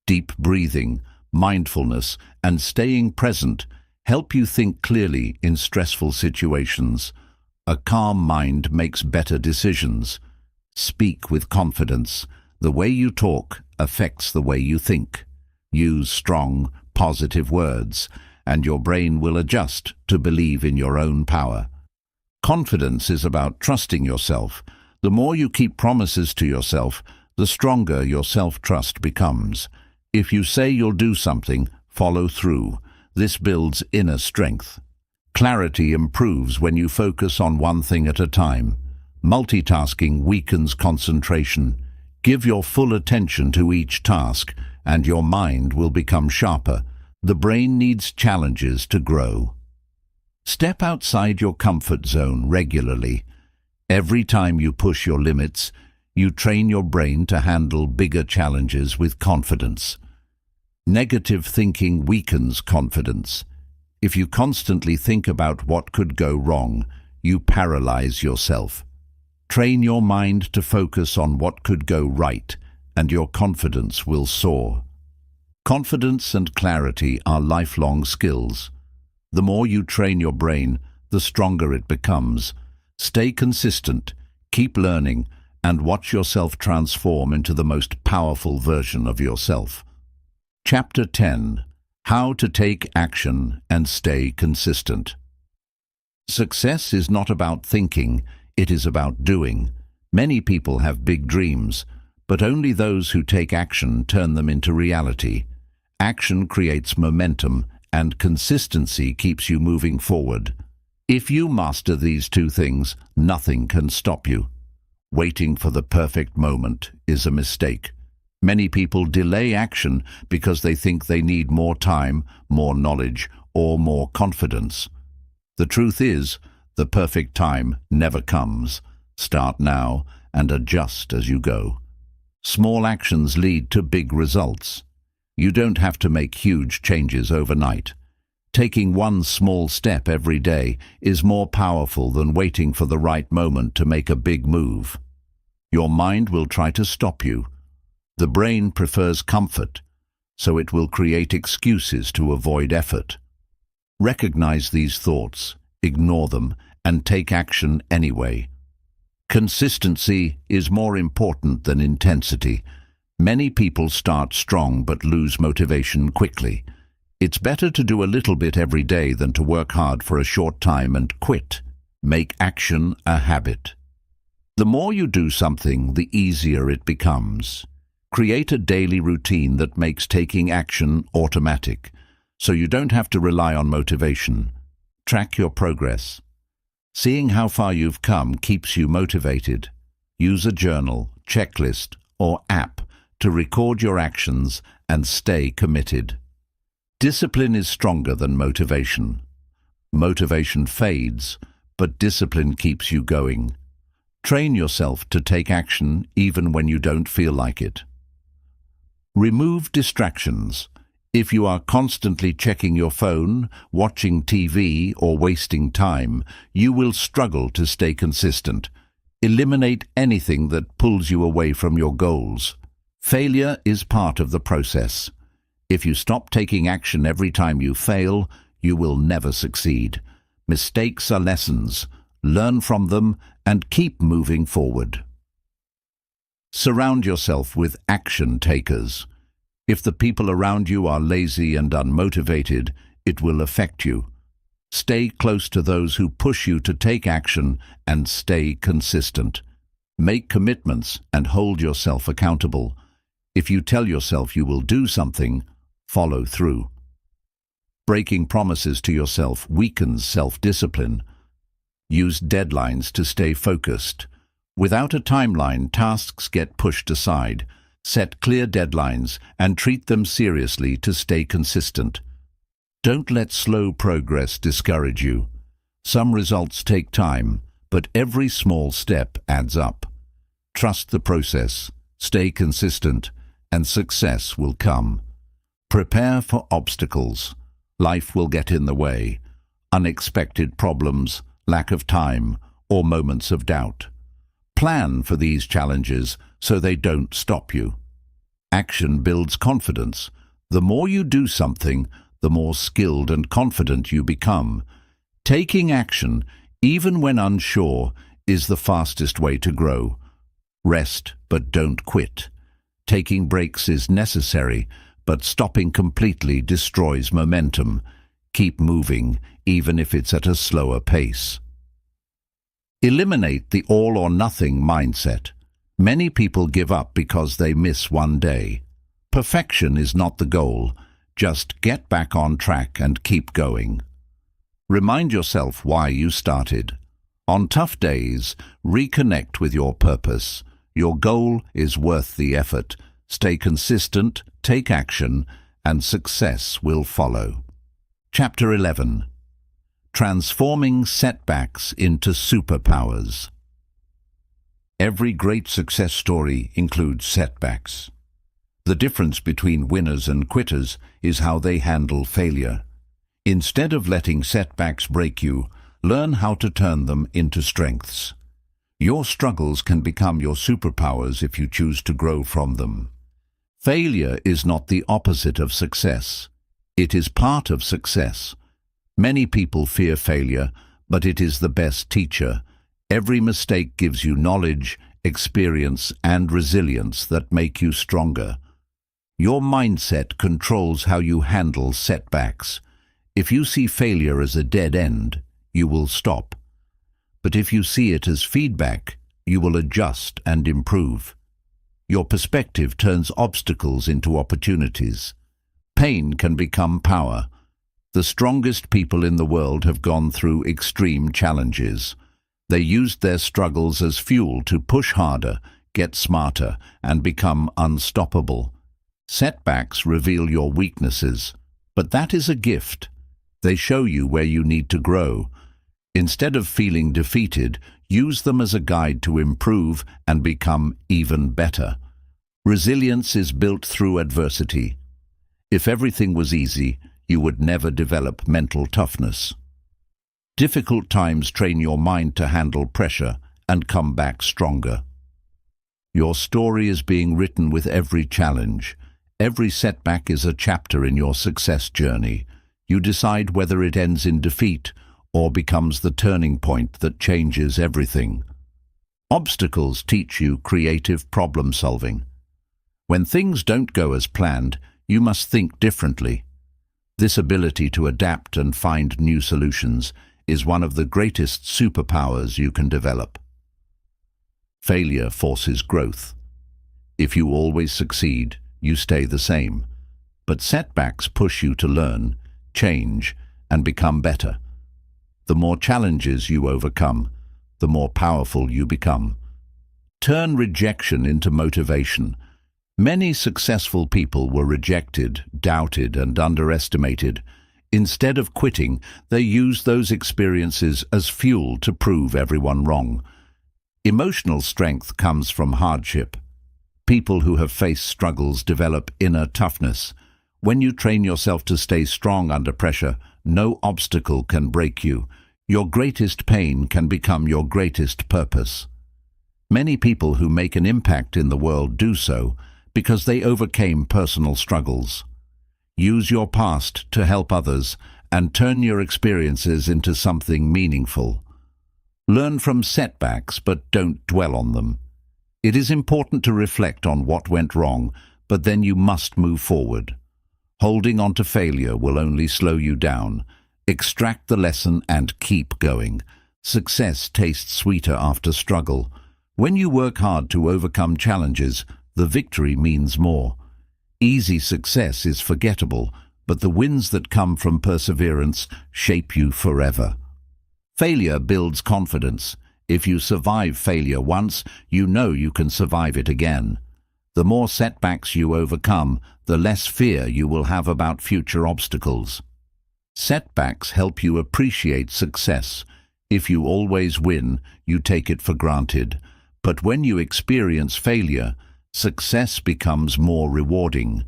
[SPEAKER 1] Deep breathing, mindfulness, and staying present help you think clearly in stressful situations. A calm mind makes better decisions. Speak with confidence. The way you talk affects the way you think. Use strong, positive words, and your brain will adjust to believe in your own power. Confidence is about trusting yourself. The more you keep promises to yourself, the stronger your self-trust becomes. If you say you'll do something, follow through. This builds inner strength. Clarity improves when you focus on one thing at a time. Multitasking weakens concentration. Give your full attention to each task, and your mind will become sharper. The brain needs challenges to grow. Step outside your comfort zone regularly. Every time you push your limits, you train your brain to handle bigger challenges with confidence. Negative thinking weakens confidence. If you constantly think about what could go wrong, you paralyze yourself. Train your mind to focus on what could go right, and your confidence will soar. Confidence and clarity are lifelong skills. The more you train your brain, the stronger it becomes. Stay consistent, keep learning, and watch yourself transform into the most powerful version of yourself. Chapter 10. How to take action and stay consistent. Success is not about thinking, it is about doing. Many people have big dreams, but only those who take action turn them into reality. Action creates momentum, and consistency keeps you moving forward. If you master these two things, nothing can stop you. Waiting for the perfect moment is a mistake. Many people delay action because they think they need more time, more knowledge, or more confidence. The truth is, the perfect time never comes. Start now and adjust as you go. Small actions lead to big results. You don't have to make huge changes overnight. Taking one small step every day is more powerful than waiting for the right moment to make a big move. Your mind will try to stop you. The brain prefers comfort, so it will create excuses to avoid effort. Recognize these thoughts, ignore them, and take action anyway. Consistency is more important than intensity. Many people start strong but lose motivation quickly. It's better to do a little bit every day than to work hard for a short time and quit. Make action a habit. The more you do something, the easier it becomes. Create a daily routine that makes taking action automatic, so you don't have to rely on motivation. Track your progress. Seeing how far you've come keeps you motivated. Use a journal, checklist, or app to record your actions and stay committed. Discipline is stronger than motivation. Motivation fades, but discipline keeps you going. Train yourself to take action even when you don't feel like it. Remove distractions. If you are constantly checking your phone, watching TV, or wasting time, you will struggle to stay consistent. Eliminate anything that pulls you away from your goals. Failure is part of the process. If you stop taking action every time you fail, you will never succeed. Mistakes are lessons. Learn from them and keep moving forward. Surround yourself with action takers. If the people around you are lazy and unmotivated, it will affect you. Stay close to those who push you to take action and stay consistent. Make commitments and hold yourself accountable. If you tell yourself you will do something, follow through. Breaking promises to yourself weakens self-discipline. Use deadlines to stay focused. Without a timeline, tasks get pushed aside. Set clear deadlines and treat them seriously to stay consistent. Don't let slow progress discourage you. Some results take time, but every small step adds up. Trust the process, stay consistent, and success will come. Prepare for obstacles. Life will get in the way. Unexpected problems, lack of time, or moments of doubt. Plan for these challenges so they don't stop you. Action builds confidence. The more you do something, the more skilled and confident you become. Taking action, even when unsure, is the fastest way to grow. Rest, but don't quit. Taking breaks is necessary, but stopping completely destroys momentum. Keep moving, even if it's at a slower pace. Eliminate the all-or-nothing mindset. Many people give up because they miss one day. Perfection is not the goal. Just get back on track and keep going. Remind yourself why you started. On tough days, reconnect with your purpose. Your goal is worth the effort. Stay consistent, take action, and success will follow. Chapter 11. Transforming setbacks into superpowers. Every great success story includes setbacks. The difference between winners and quitters is how they handle failure. Instead of letting setbacks break you, learn how to turn them into strengths. Your struggles can become your superpowers if you choose to grow from them. Failure is not the opposite of success. It is part of success. Many people fear failure, but it is the best teacher. Every mistake gives you knowledge, experience, and resilience that make you stronger. Your mindset controls how you handle setbacks. If you see failure as a dead end, you will stop. But if you see it as feedback, you will adjust and improve. Your perspective turns obstacles into opportunities. Pain can become power. The strongest people in the world have gone through extreme challenges. They used their struggles as fuel to push harder, get smarter, and become unstoppable. Setbacks reveal your weaknesses, but that is a gift. They show you where you need to grow. Instead of feeling defeated, use them as a guide to improve and become even better. Resilience is built through adversity. If everything was easy, you would never develop mental toughness. Difficult times train your mind to handle pressure and come back stronger. Your story is being written with every challenge. Every setback is a chapter in your success journey. You decide whether it ends in defeat or becomes the turning point that changes everything. Obstacles teach you creative problem solving. When things don't go as planned, you must think differently. This ability to adapt and find new solutions is one of the greatest superpowers you can develop. Failure forces growth. If you always succeed, you stay the same. But setbacks push you to learn, change, and become better. The more challenges you overcome, the more powerful you become. Turn rejection into motivation. Many successful people were rejected, doubted, and underestimated. Instead of quitting, they used those experiences as fuel to prove everyone wrong. Emotional strength comes from hardship. People who have faced struggles develop inner toughness. When you train yourself to stay strong under pressure, no obstacle can break you. Your greatest pain can become your greatest purpose. Many people who make an impact in the world do so because they overcame personal struggles. Use your past to help others and turn your experiences into something meaningful. Learn from setbacks, but don't dwell on them. It is important to reflect on what went wrong, but then you must move forward. Holding on to failure will only slow you down. Extract the lesson and keep going. Success tastes sweeter after struggle. When you work hard to overcome challenges, the victory means more. Easy success is forgettable, but the wins that come from perseverance shape you forever. Failure builds confidence. If you survive failure once, you know you can survive it again. The more setbacks you overcome, the less fear you will have about future obstacles. Setbacks help you appreciate success. If you always win, you take it for granted. But when you experience failure, success becomes more rewarding.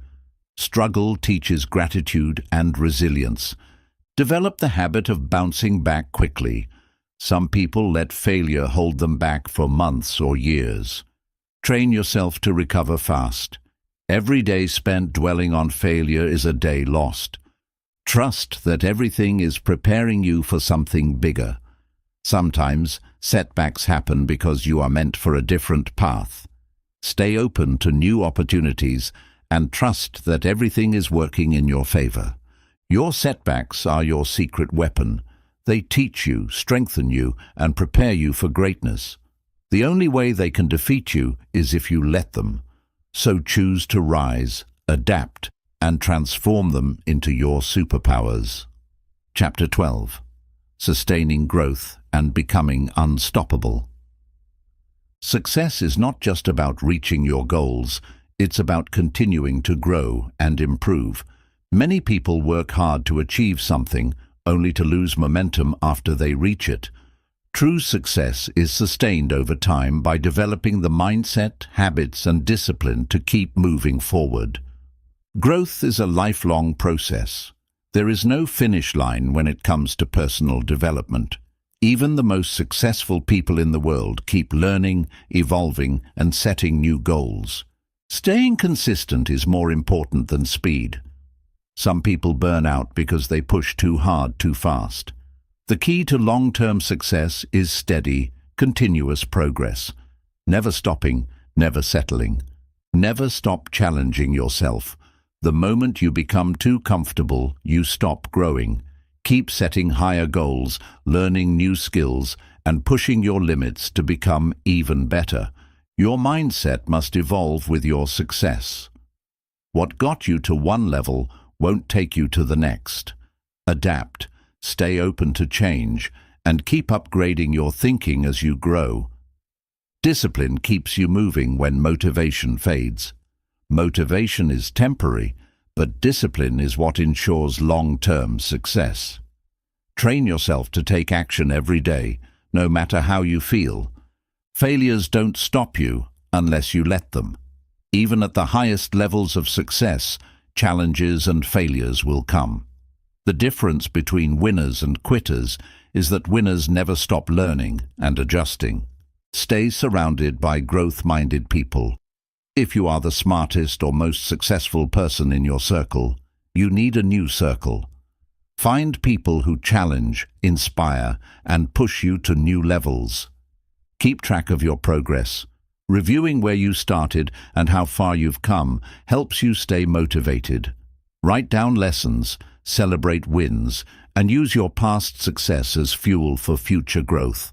[SPEAKER 1] Struggle teaches gratitude and resilience. Develop the habit of bouncing back quickly. Some people let failure hold them back for months or years. Train yourself to recover fast. Every day spent dwelling on failure is a day lost. Trust that everything is preparing you for something bigger. Sometimes setbacks happen because you are meant for a different path. Stay open to new opportunities and trust that everything is working in your favor. Your setbacks are your secret weapon. They teach you, strengthen you, and prepare you for greatness. The only way they can defeat you is if you let them. So choose to rise, adapt, and transform them into your superpowers. Chapter 12. Sustaining growth and becoming unstoppable. Success is not just about reaching your goals, it's about continuing to grow and improve. Many people work hard to achieve something, only to lose momentum after they reach it. True success is sustained over time by developing the mindset, habits, and discipline to keep moving forward. Growth is a lifelong process. There is no finish line when it comes to personal development. Even the most successful people in the world keep learning, evolving, and setting new goals. Staying consistent is more important than speed. Some people burn out because they push too hard too fast. The key to long-term success is steady, continuous progress. Never stopping, never settling. Never stop challenging yourself. The moment you become too comfortable, you stop growing. Keep setting higher goals, learning new skills, and pushing your limits to become even better. Your mindset must evolve with your success. What got you to one level won't take you to the next. Adapt, stay open to change, and keep upgrading your thinking as you grow. Discipline keeps you moving when motivation fades. Motivation is temporary, but discipline is what ensures long-term success. Train yourself to take action every day, no matter how you feel. Failures don't stop you unless you let them. Even at the highest levels of success, challenges and failures will come. The difference between winners and quitters is that winners never stop learning and adjusting. Stay surrounded by growth-minded people. If you are the smartest or most successful person in your circle, you need a new circle. Find people who challenge, inspire, and push you to new levels. Keep track of your progress. Reviewing where you started and how far you've come helps you stay motivated. Write down lessons, celebrate wins, and use your past success as fuel for future growth.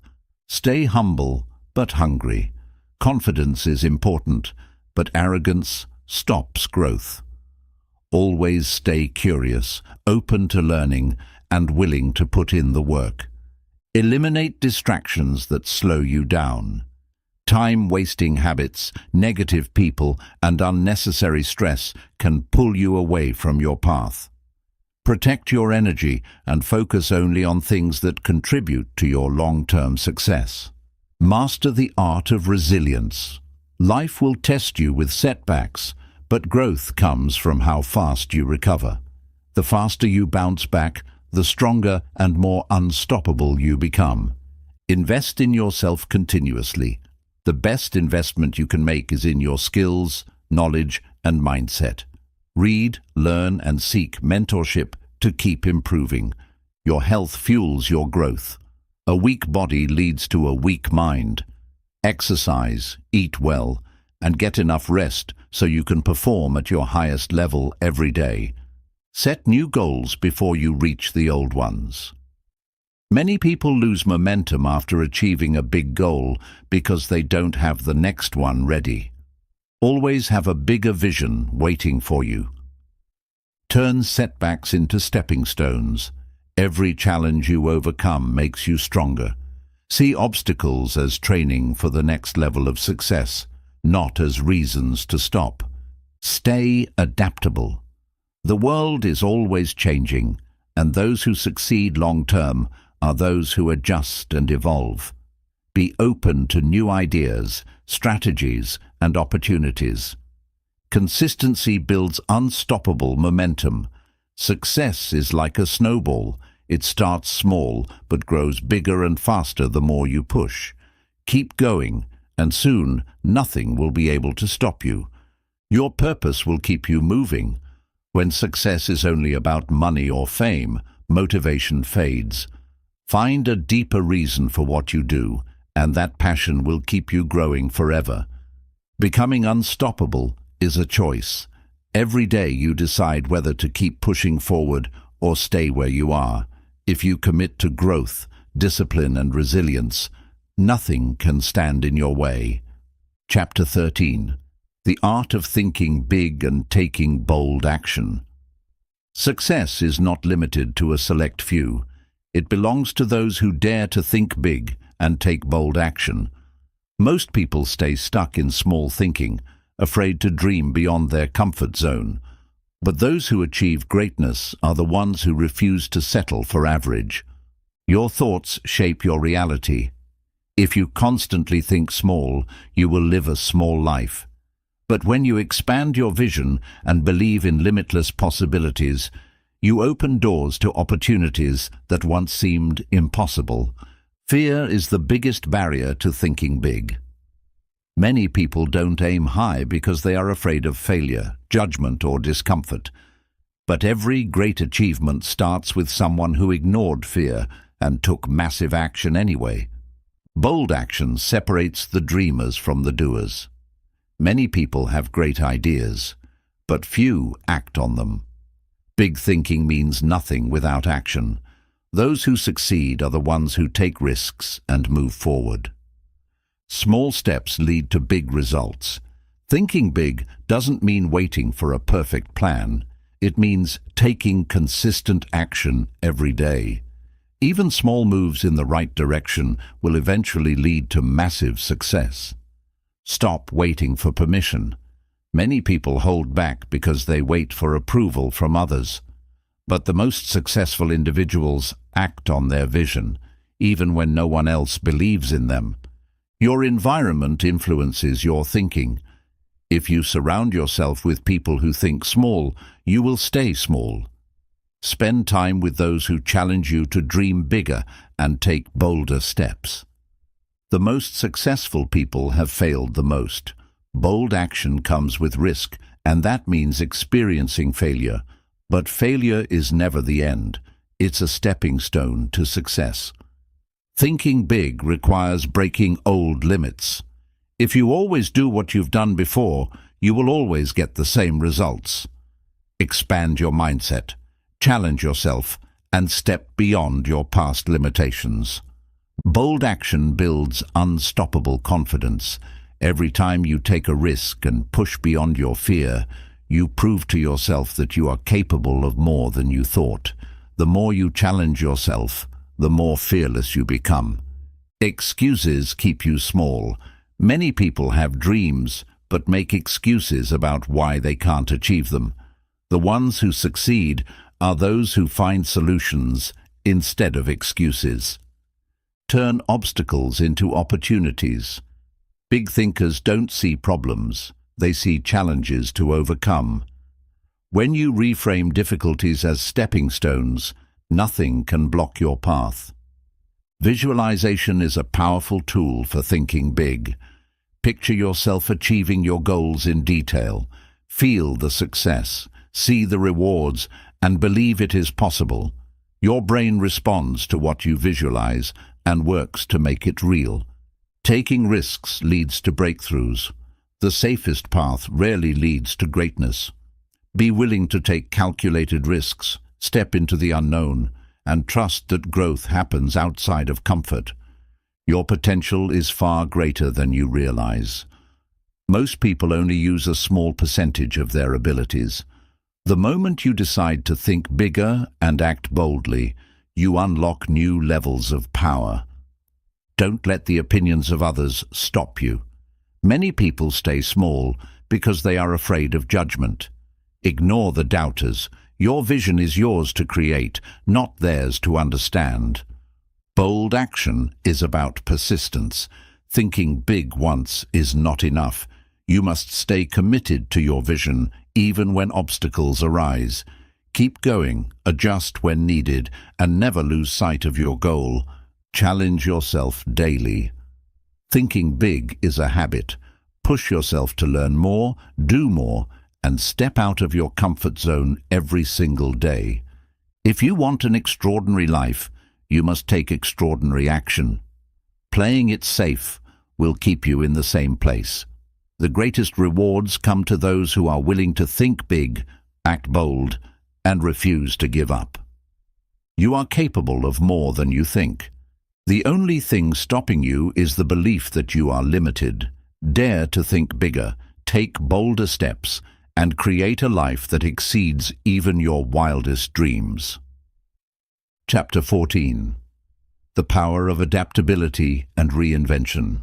[SPEAKER 1] Stay humble but hungry. Confidence is important, but arrogance stops growth. Always stay curious, open to learning, and willing to put in the work. Eliminate distractions that slow you down. Time-wasting habits, negative people, and unnecessary stress can pull you away from your path. Protect your energy and focus only on things that contribute to your long-term success. Master the art of resilience. Life will test you with setbacks, but growth comes from how fast you recover. The faster you bounce back, the stronger and more unstoppable you become. Invest in yourself continuously. The best investment you can make is in your skills, knowledge, and mindset. Read, learn, and seek mentorship to keep improving. Your health fuels your growth. A weak body leads to a weak mind. Exercise, eat well, and get enough rest so you can perform at your highest level every day. Set new goals before you reach the old ones. Many people lose momentum after achieving a big goal because they don't have the next one ready. Always have a bigger vision waiting for you. Turn setbacks into stepping stones. Every challenge you overcome makes you stronger. See obstacles as training for the next level of success, not as reasons to stop. Stay adaptable. The world is always changing, and those who succeed long-term are those who adjust and evolve. Be open to new ideas, strategies, and opportunities. Consistency builds unstoppable momentum. Success is like a snowball. It starts small, but grows bigger and faster the more you push. Keep going, and soon nothing will be able to stop you. Your purpose will keep you moving. When success is only about money or fame, motivation fades. Find a deeper reason for what you do, and that passion will keep you growing forever. Becoming unstoppable is a choice. Every day you decide whether to keep pushing forward or stay where you are. If you commit to growth, discipline, and resilience, nothing can stand in your way. Chapter 13. The Art of Thinking Big and Taking Bold Action. Success is not limited to a select few. It belongs to those who dare to think big and take bold action. Most people stay stuck in small thinking, afraid to dream beyond their comfort zone. But those who achieve greatness are the ones who refuse to settle for average. Your thoughts shape your reality. If you constantly think small, you will live a small life. But when you expand your vision and believe in limitless possibilities, you open doors to opportunities that once seemed impossible. Fear is the biggest barrier to thinking big. Many people don't aim high because they are afraid of failure, judgment, or discomfort. But every great achievement starts with someone who ignored fear and took massive action anyway. Bold action separates the dreamers from the doers. Many people have great ideas, but few act on them. Big thinking means nothing without action. Those who succeed are the ones who take risks and move forward. Small steps lead to big results. Thinking big doesn't mean waiting for a perfect plan. It means taking consistent action every day. Even small moves in the right direction will eventually lead to massive success. Stop waiting for permission. Many people hold back because they wait for approval from others. But the most successful individuals act on their vision, even when no one else believes in them. Your environment influences your thinking. If you surround yourself with people who think small, you will stay small. Spend time with those who challenge you to dream bigger and take bolder steps. The most successful people have failed the most. Bold action comes with risk, and that means experiencing failure. But failure is never the end. It's a stepping stone to success. Thinking big requires breaking old limits. If you always do what you've done before, you will always get the same results. Expand your mindset, challenge yourself, and step beyond your past limitations. Bold action builds unstoppable confidence. Every time you take a risk and push beyond your fear, you prove to yourself that you are capable of more than you thought. The more you challenge yourself, the more fearless you become. Excuses keep you small. Many people have dreams, but make excuses about why they can't achieve them. The ones who succeed are those who find solutions instead of excuses. Turn obstacles into opportunities. Big thinkers don't see problems, they see challenges to overcome. When you reframe difficulties as stepping stones, nothing can block your path. Visualization is a powerful tool for thinking big. Picture yourself achieving your goals in detail. Feel the success, see the rewards, and believe it is possible. Your brain responds to what you visualize and works to make it real. Taking risks leads to breakthroughs. The safest path rarely leads to greatness. Be willing to take calculated risks, step into the unknown, and trust that growth happens outside of comfort. Your potential is far greater than you realize. Most people only use a small percentage of their abilities. The moment you decide to think bigger and act boldly, you unlock new levels of power. Don't let the opinions of others stop you. Many people stay small because they are afraid of judgment. Ignore the doubters. Your vision is yours to create, not theirs to understand. Bold action is about persistence. Thinking big once is not enough. You must stay committed to your vision, even when obstacles arise. Keep going, adjust when needed, and never lose sight of your goal. Challenge yourself daily. Thinking big is a habit. Push yourself to learn more, do more, and step out of your comfort zone every single day. If you want an extraordinary life, you must take extraordinary action. Playing it safe will keep you in the same place. The greatest rewards come to those who are willing to think big, act bold, and refuse to give up. You are capable of more than you think. The only thing stopping you is the belief that you are limited. Dare to think bigger, take bolder steps, and create a life that exceeds even your wildest dreams. Chapter 14. The Power of Adaptability and Reinvention.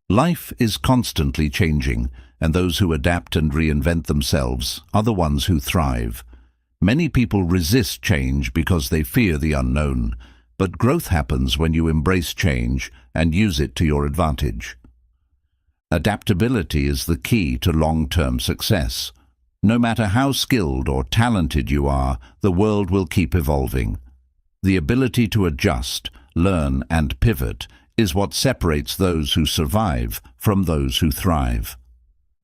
[SPEAKER 1] Life is constantly changing, and those who adapt and reinvent themselves are the ones who thrive. Many people resist change because they fear the unknown, but growth happens when you embrace change and use it to your advantage. Adaptability is the key to long-term success. No matter how skilled or talented you are, the world will keep evolving. The ability to adjust, learn, and pivot is what separates those who survive from those who thrive.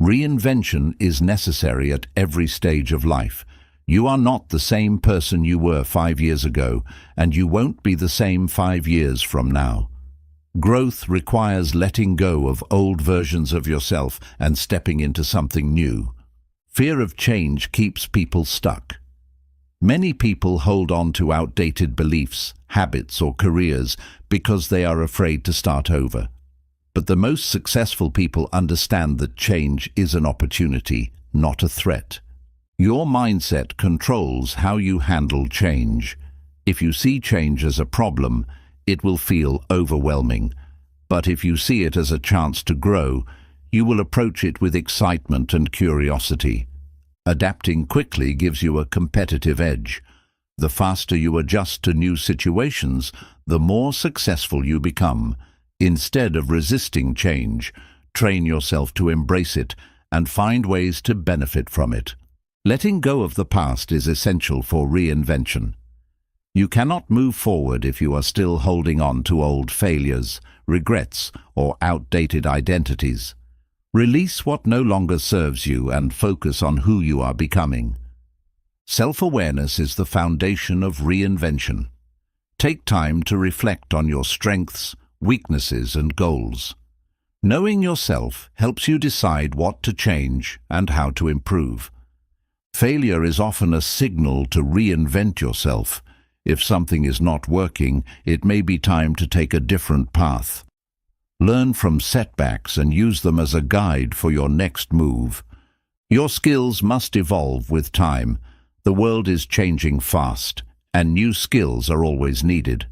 [SPEAKER 1] Reinvention is necessary at every stage of life. You are not the same person you were 5 years ago, and you won't be the same 5 years from now. Growth requires letting go of old versions of yourself and stepping into something new. Fear of change keeps people stuck. Many people hold on to outdated beliefs, habits, or careers because they are afraid to start over. But the most successful people understand that change is an opportunity, not a threat. Your mindset controls how you handle change. If you see change as a problem, it will feel overwhelming. But if you see it as a chance to grow, you will approach it with excitement and curiosity. Adapting quickly gives you a competitive edge. The faster you adjust to new situations, the more successful you become. Instead of resisting change, train yourself to embrace it and find ways to benefit from it. Letting go of the past is essential for reinvention. You cannot move forward if you are still holding on to old failures, regrets, or outdated identities. Release what no longer serves you and focus on who you are becoming. Self-awareness is the foundation of reinvention. Take time to reflect on your strengths, weaknesses, and goals. Knowing yourself helps you decide what to change and how to improve. Failure is often a signal to reinvent yourself. If something is not working, it may be time to take a different path. Learn from setbacks and use them as a guide for your next move. Your skills must evolve with time. The world is changing fast, and new skills are always needed.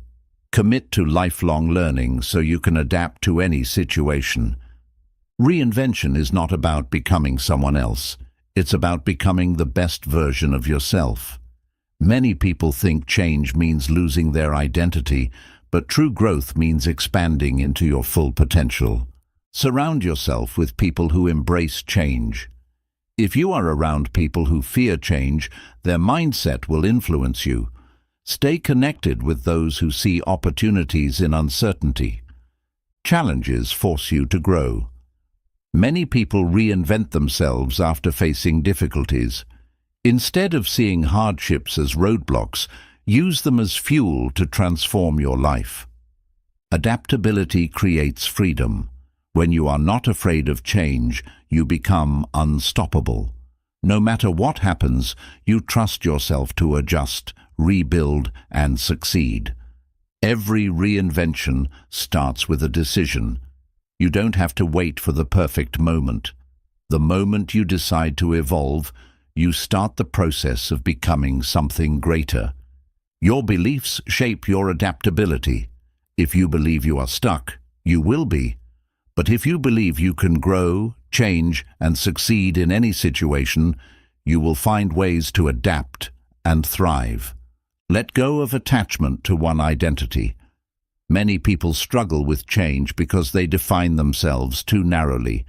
[SPEAKER 1] Commit to lifelong learning so you can adapt to any situation. Reinvention is not about becoming someone else. It's about becoming the best version of yourself. Many people think change means losing their identity, but true growth means expanding into your full potential. Surround yourself with people who embrace change. If you are around people who fear change, their mindset will influence you. Stay connected with those who see opportunities in uncertainty. Challenges force you to grow. Many people reinvent themselves after facing difficulties. Instead of seeing hardships as roadblocks, use them as fuel to transform your life. Adaptability creates freedom. When you are not afraid of change, you become unstoppable. No matter what happens, you trust yourself to adjust, rebuild, and succeed. Every reinvention starts with a decision. You don't have to wait for the perfect moment. The moment you decide to evolve, you start the process of becoming something greater. Your beliefs shape your adaptability, If you believe you are stuck, you will be. But if you believe you can grow, change, and succeed in any situation, you will find ways to adapt and thrive. Let go of attachment to one identity. Many people struggle with change because they define themselves too narrowly.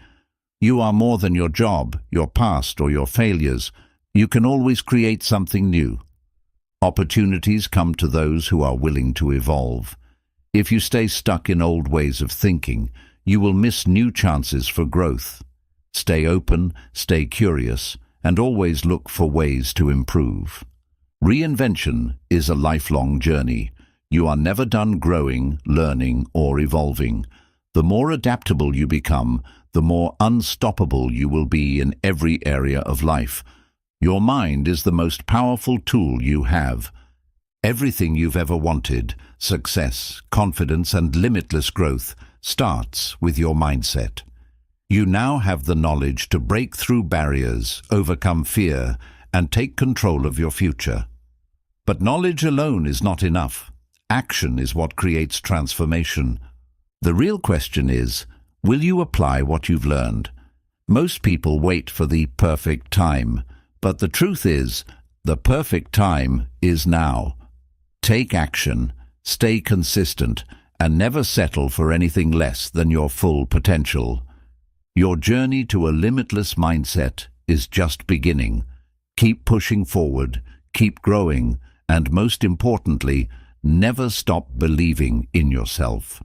[SPEAKER 1] You are more than your job, your past, or your failures. You can always create something new. Opportunities come to those who are willing to evolve. If you stay stuck in old ways of thinking, you will miss new chances for growth. Stay open, stay curious, and always look for ways to improve. Reinvention is a lifelong journey. You are never done growing, learning, or evolving. The more adaptable you become, the more unstoppable you will be in every area of life. Your mind is the most powerful tool you have. Everything you've ever wanted, success, confidence, and limitless growth, starts with your mindset. You now have the knowledge to break through barriers, overcome fear, and take control of your future. But knowledge alone is not enough. Action is what creates transformation. The real question is, will you apply what you've learned? Most people wait for the perfect time, but the truth is, the perfect time is now. Take action, stay consistent, and never settle for anything less than your full potential. Your journey to a limitless mindset is just beginning. Keep pushing forward, keep growing, and most importantly, never stop believing in yourself.